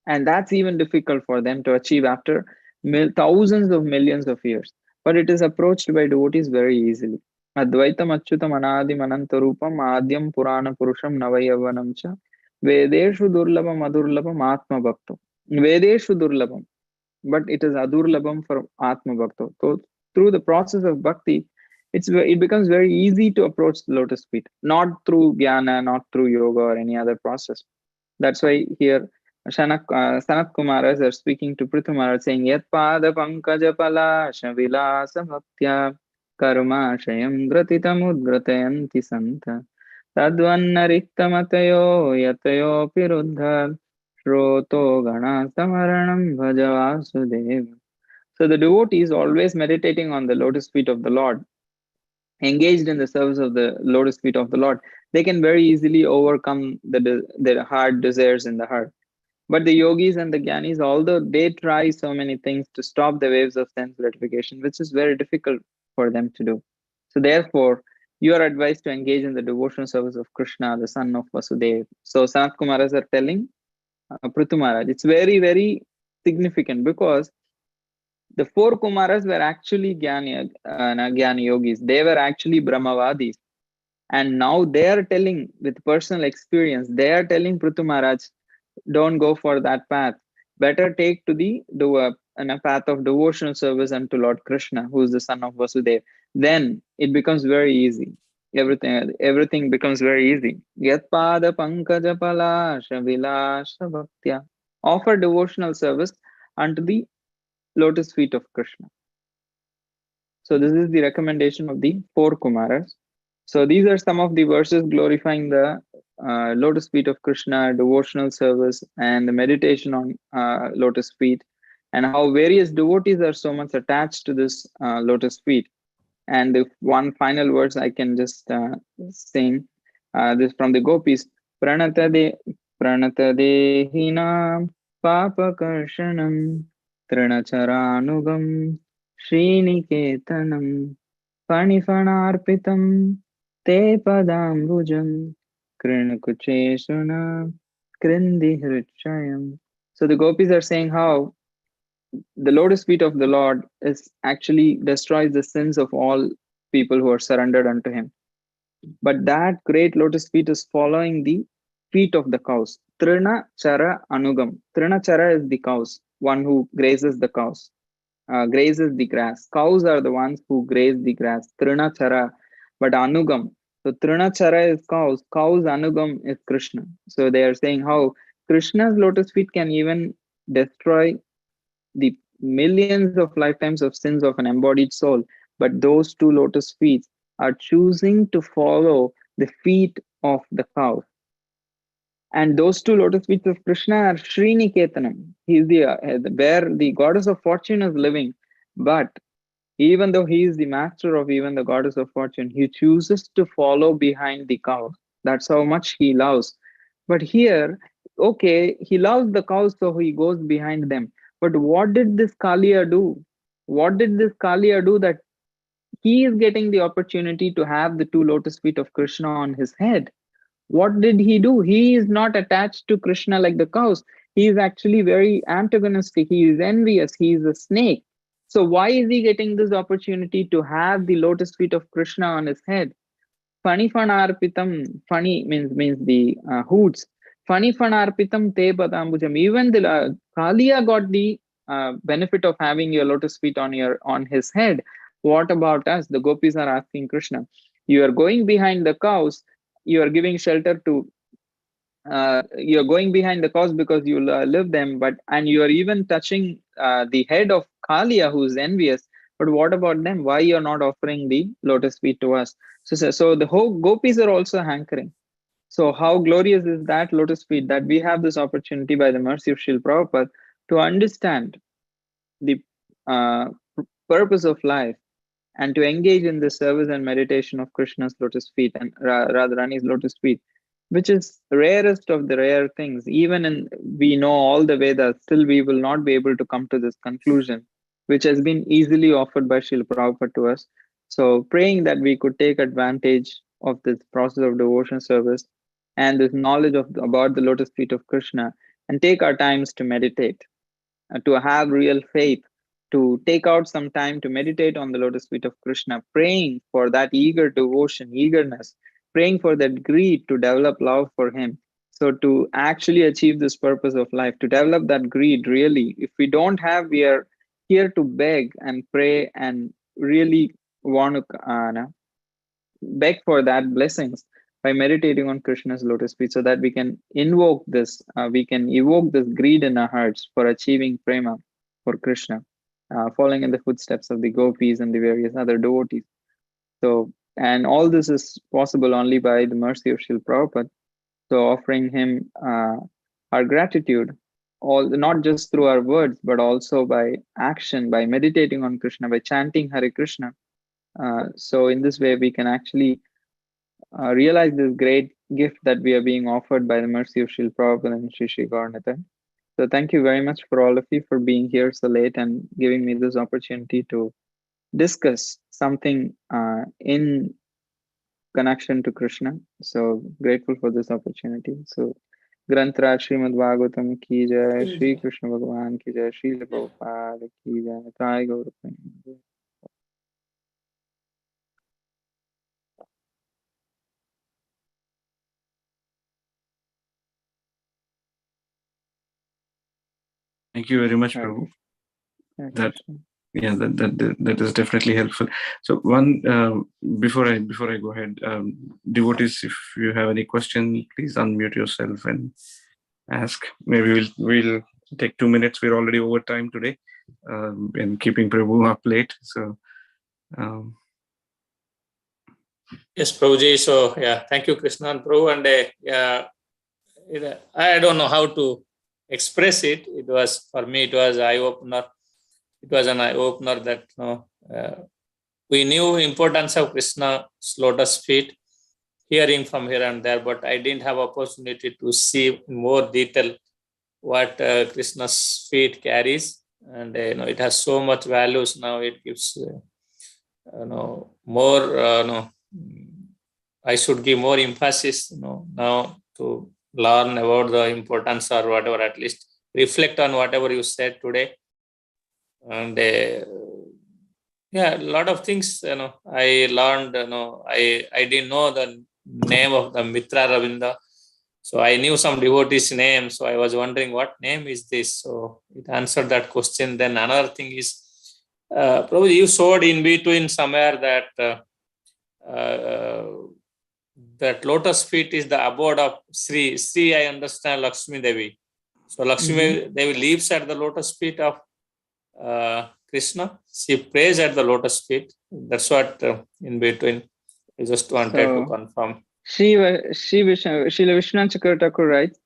And that's even difficult for them to achieve after thousands of millions of years. But it is approached by devotees very easily. Advaitam achyutam anadim anantarupam adyam purana purusham navayavanam cha vedeshu durlabam adurlabam atma bhakto. Vedeshu durlabam, but it is adurlabam for atma bhakto. So through the process of bhakti, it becomes very easy to approach the lotus feet, not through jnana, not through yoga or any other process. That's why here Sanat Kumaras are speaking to Prithu Maharaj saying, Yat pada pankaja palasha vilasa bhaktya karma shayam gratitam udgratayanti santa tadvanna riktamatayo yatayo piruddha shroto gana samaranam bhaja vasudeva. So the devotee is always meditating on the lotus feet of the Lord, engaged in the service of the lotus feet of the Lord. They can very easily overcome the hard desires in the heart. But the yogis and the jnanis, although they try so many things to stop the waves of sense gratification, which is very difficult for them to do. So therefore, you are advised to engage in the devotional service of Krishna, the son of Vasudeva. So Sanat Kumaras are telling Prithu Maharaj, it's very, very significant because the 4 Kumaras were actually Jnani yogis. They were actually Brahmavadis. And now they are telling, with personal experience, they are telling Prithu Maharaj, don't go for that path. Better take to the path of devotional service unto Lord Krishna, who is the son of Vasudeva. Then it becomes very easy. Everything becomes very easy. Yat pada pankaja palasha vilasha bhaktya. Offer devotional service unto the lotus feet of Krishna. So this is the recommendation of the 4 Kumaras. So these are some of the verses glorifying the lotus feet of Krishna, devotional service, and the meditation on lotus feet, and how various devotees are so much attached to this lotus feet. And the one final verse I can just sing this from the gopis. Pranatadehinam papakarsanam trinacharanugam Sriniketanam Panifanarpitam te padambujam Krinakuchesuna Krindi Hrichayam. So the gopis are saying how the lotus feet of the Lord is actually destroys the sins of all people who are surrendered unto him. But that great lotus feet is following the feet of the cows. Trina Chara Anugam. Trina Chara is the cows, one who grazes the cows, grazes the grass. Cows are the ones who graze the grass. Trina Chara. But Anugam. So Trina Chara is cows. Cows Anugam is Krishna. So they are saying how Krishna's lotus feet can even destroy the millions of lifetimes of sins of an embodied soul, but those two lotus feet are choosing to follow the feet of the cow. And those two lotus feet of Krishna are Sriniketanam. He is where the goddess of fortune is living. But even though he is the master of even the goddess of fortune, he chooses to follow behind the cow. That's how much he loves. But here, okay, he loves the cows, so he goes behind them. But what did this Kalia do? What did this Kalia do that he is getting the opportunity to have the two lotus feet of Krishna on his head? What did he do? He is not attached to Krishna like the cows. He is actually very antagonistic. He is envious. He is a snake. So why is he getting this opportunity to have the lotus feet of Krishna on his head? Funny fanarpitam. Funny means the hoots. Funny fanarpitam te padambujam. Even the Kalia got the benefit of having your lotus feet on his head. What about us? The gopis are asking Krishna. You are going behind the cows. You are giving shelter to you're going behind the cows because you live them, but and you are even touching the head of Kalia, who's envious. But what about them? Why you're not offering the lotus feet to us? So the whole gopis are also hankering. So how glorious is that lotus feet that we have this opportunity by the mercy of Srila Prabhupada to understand the uh, purpose of life and to engage in the service and meditation of Krishna's lotus feet and Radharani's lotus feet, which is rarest of the rare things. Even in we know all the Vedas, still we will not be able to come to this conclusion, which has been easily offered by Srila Prabhupada to us. So praying that we could take advantage of this process of devotion service and this knowledge of about the lotus feet of Krishna and take our times to meditate, to have real faith, to take out some time to meditate on the lotus feet of Krishna, praying for that eager devotion, eagerness, praying for that greed to develop love for Him. So, to actually achieve this purpose of life, to develop that greed, really, if we don't have, we are here to beg and pray and really want to beg for that blessings by meditating on Krishna's lotus feet so that we can invoke this, we can evoke this greed in our hearts for achieving prema for Krishna, following in the footsteps of the gopis and the various other devotees. So, and all this is possible only by the mercy of Srila Prabhupada. So, offering him our gratitude, all not just through our words, but also by action, by meditating on Krishna, by chanting Hare Krishna. So, in this way, we can actually realize this great gift that we are being offered by the mercy of Srila Prabhupada and Sri Sri Gaura. So thank you very much for all of you for being here so late and giving me this opportunity to discuss something in connection to Krishna. So grateful for this opportunity. So Grantraj Srimad Bhagavatam ki jai, Shri Krishna Bhagavan ki jai, Srila Prabhupada ki jai, Sai Gaura. Thank you very much, Hare Prabhu. Hare That Krishna. that is definitely helpful. So one before I go ahead, devotees, if you have any question, please unmute yourself and ask. Maybe we'll take 2 minutes. We're already over time today, and keeping Prabhu up late. So Yes, Prabhuji. So yeah, thank you, Krishna and Prabhu. And I don't know how to express it. It was for me. It was eye opener. It was an eye opener that we knew importance of Krishna's lotus feet, hearing from here and there, but I didn't have opportunity to see in more detail what Krishna's feet carries, and it has so much values. Now it gives more. I should give more emphasis, now to learn about the importance or whatever. At least reflect on whatever you said today, and yeah, a lot of things. I learned. I didn't know the name of the Mitra Ravinda. So I knew some devotee's name. So I was wondering what name is this. So it answered that question. Then another thing is, probably you showed in between somewhere that that lotus feet is the abode of Sri. Sri, I understand Lakshmi Devi. So Lakshmi Devi lives at the lotus feet of Krishna. She prays at the lotus feet. That's what in between. I just wanted to confirm. Srila Vishwanath Chakravarti writes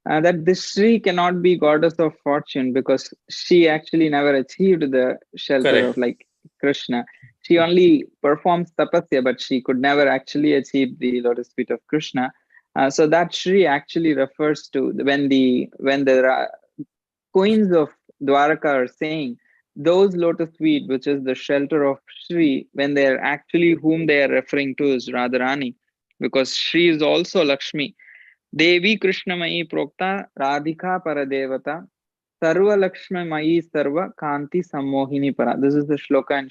that this Sri cannot be goddess of fortune because she actually never achieved the shelter of like Krishna. She only performs tapasya, but she could never actually achieve the lotus feet of Krishna. So that Sri actually refers to when the queens of Dwaraka are saying those lotus feet, which is the shelter of Sri, when they are actually whom they are referring to is Radharani, because Sri is also Lakshmi. Devi Krishnamayi Prokta Radhika Paradevata Sarva Lakshmi Mayi Sarva Kanti Sammohini Para. This is the shloka in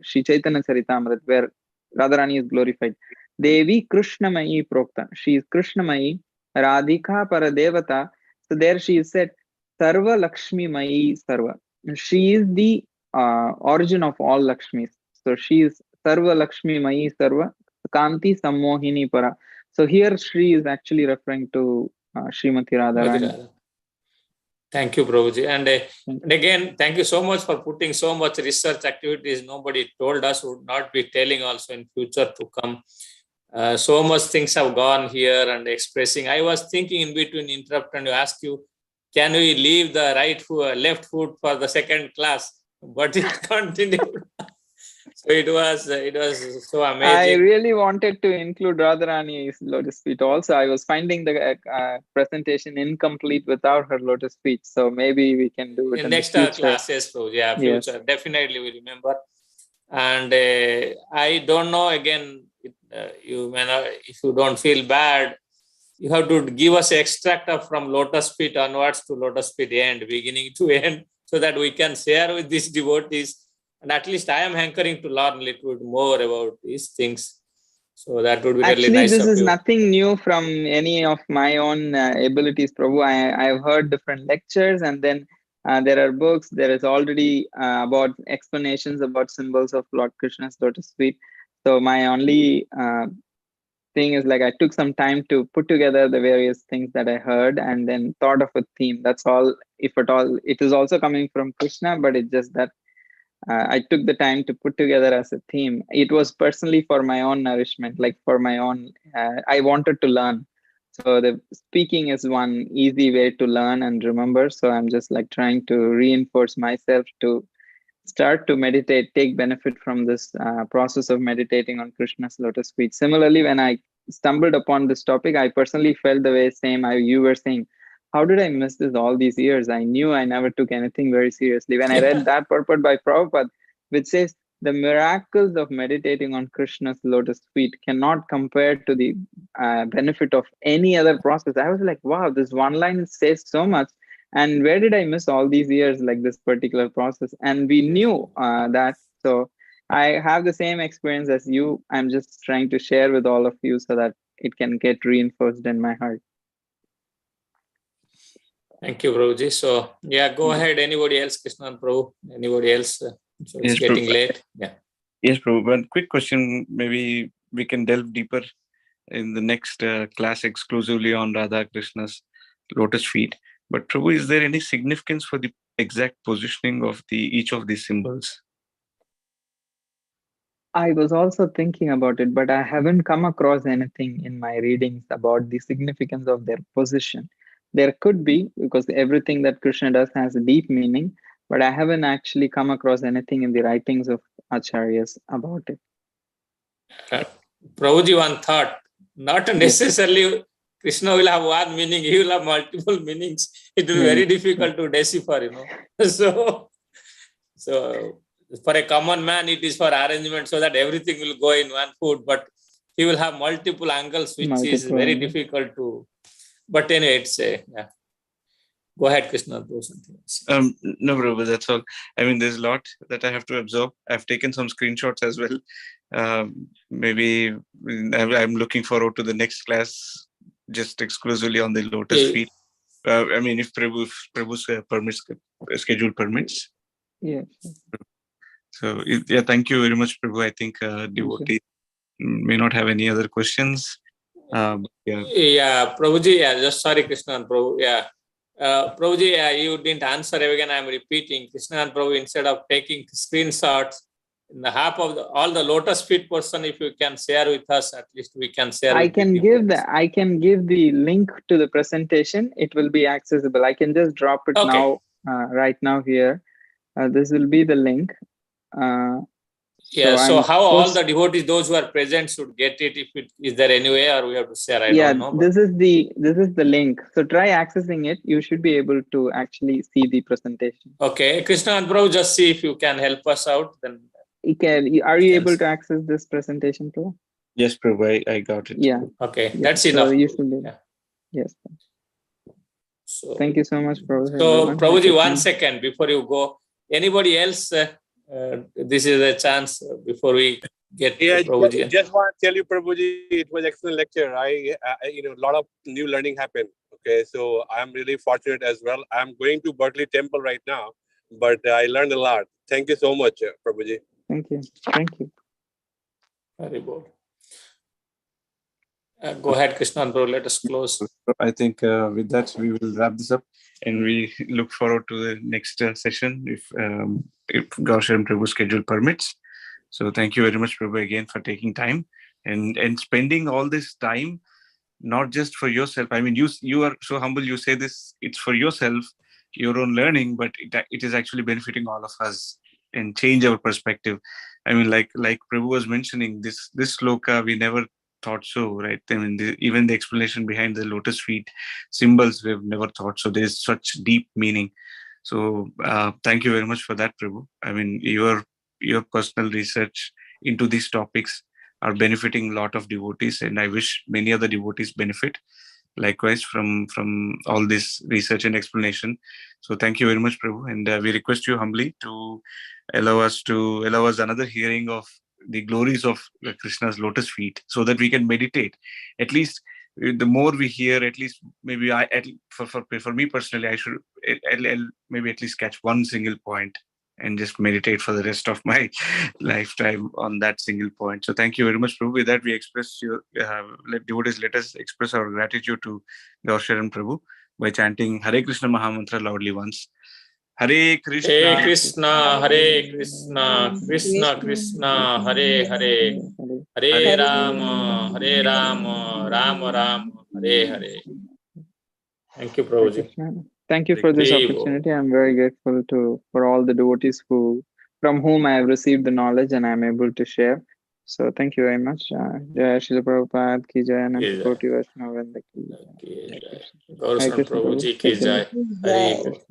Sri Chaitanya Charitamrita where Radharani is glorified. Devi Krishnamayi Prokta. She is Krishnamayi, Radhika Paradevata. So there she is said Sarva Lakshmi Mayi Sarva. She is the origin of all Lakshmis. So she is Sarva Lakshmi Mayi Sarva Kanti Sammohini Para. So here Sri is actually referring to Srimati Radharani. Thank you, Prabhuji. And again, thank you so much for putting so much research activities. Nobody told us, would not be telling also in future to come. So much things have gone here and expressing. I was thinking in between interrupt and ask you, can we leave the left foot for the second class? But it continued. So it was so amazing. I really wanted to include Radharani's lotus feet also. I was finding the presentation incomplete without her lotus feet. So maybe we can do it in next the future. Classes. So yeah, future. Yes. Definitely we remember. And I don't know, again, you may not, if you don't feel bad, you have to give us extract from lotus feet onwards to lotus feet end, beginning to end, so that we can share with these devotees. And at least I am hankering to learn a little bit more about these things. So that would be really nice. Actually, this is nothing new from any of my own abilities, Prabhu. I have heard different lectures, and then there are books. There is already about explanations about symbols of Lord Krishna's lotus feet. So my only thing is like I took some time to put together the various things that I heard and then thought of a theme. That's all. If at all, it is also coming from Krishna, but it's just that I took the time to put together as a theme. It was personally for my own nourishment, like for my own, I wanted to learn. So the speaking is one easy way to learn and remember. So I'm just like trying to reinforce myself to start to meditate, take benefit from this process of meditating on Krishna's lotus feet. Similarly, when I stumbled upon this topic, I personally felt the way same you were saying. How did I miss this all these years? I knew I never took anything very seriously. When I read that purport by Prabhupada, which says the miracles of meditating on Krishna's lotus feet cannot compare to the benefit of any other process. I was like, wow, this one line says so much. And where did I miss all these years, like this particular process? And we knew that. So I have the same experience as you. I'm just trying to share with all of you so that it can get reinforced in my heart. Thank you, Prabhuji. So, yeah, go ahead. Anybody else, Krishna and Prabhu? Anybody else? So it's getting late. Yeah. Yes, Prabhu. One quick question. Maybe we can delve deeper in the next class exclusively on Radha Krishna's lotus feet. But Prabhu, is there any significance for the exact positioning of each of these symbols? I was also thinking about it, but I haven't come across anything in my readings about the significance of their position. There could be, because everything that Krishna does has a deep meaning, but I haven't actually come across anything in the writings of Acharyas about it. Prabhuji, one thought. not necessarily Krishna will have one meaning, he will have multiple meanings. It will be very difficult to decipher, So for a common man, it is for arrangement so that everything will go in one food, but he will have multiple angles, which is very difficult to. But anyway, it's yeah. Go ahead, Krishna. Do something else. No, Prabhu, that's all. I mean, there's a lot that I have to absorb. I've taken some screenshots as well. Maybe I'm looking forward to the next class, just exclusively on the Lotus feet. I mean, if Prabhu's schedule permits. Yeah. So yeah, thank you very much, Prabhu. I think devotees may not have any other questions. Yeah, Prabhuji. Yeah, just sorry, Krishna and Prabhu. Yeah. Prabhuji, you didn't answer again. I'm repeating. Krishna and Prabhu, instead of taking screenshots, in the half of all the Lotus feet person, if you can share with us, at least we can share. I can give the link to the presentation. It will be accessible. I can just drop it now, right now here. This will be the link. So how all the devotees, those who are present, should get it? Is there any way, or we have to share? I don't know. This is the link. So try accessing it. You should be able to actually see the presentation. Okay, Krishna and Prabhu, just see if you can help us out. Then are you able to access this presentation, Prabhu? Yes, Prabhu, I got it. Yeah. Okay, that's enough. So you should be. Yeah. Yes. So thank you so much, Prabhu. So Prabhuji, 1 second before you go. Anybody else? This is a chance before we get to Prabhuji. Just want to tell you, Prabhuji, it was excellent lecture. I a lot of new learning happened. Okay, so I'm really fortunate as well. I'm going to Berkeley Temple right now, but I learned a lot. Thank you so much, Prabhuji. Thank you. Thank you. Very good. Go ahead, Krishna and Prabhu. Let us close. I think with that we will wrap this up, and we look forward to the next session if Gaura and Prabhu's schedule permits. So thank you very much, Prabhu, again for taking time and spending all this time, not just for yourself. I mean, you are so humble. You say this, it's for yourself, your own learning, but it is actually benefiting all of us and change our perspective. I mean, like Prabhu was mentioning, this sloka we never thought so, right? I mean, even the explanation behind the lotus feet symbols we've never thought so. There's such deep meaning. So thank you very much for that, Prabhu. I mean, your personal research into these topics are benefiting a lot of devotees, and I wish many other devotees benefit likewise from all this research and explanation. So thank you very much, Prabhu, and we request you humbly to allow us another hearing of the glories of Krishna's lotus feet, so that we can meditate. At least the more we hear, at least maybe for me personally, I should I'll maybe at least catch one single point and just meditate for the rest of my lifetime on that single point. So thank you very much, Prabhu. With that, we express devotees, let us express our gratitude to Gaura and Prabhu by chanting Hare Krishna Mahamantra loudly once. Hare Krishna, Hare Krishna, Hare Krishna, Krishna Krishna, Hare Hare, Hare Rama, Rama Rama, Hare Hare. Thank you, Prabhuji. Thank you for this opportunity. I'm very grateful for all the devotees from whom I have received the knowledge and I'm able to share. So thank you very much. Jai Srila Prabhupada ki jai, Ananta Koti Vaishnava Vrinda ki jai. Gaura Prabhuji ki jai. Hare Krishna.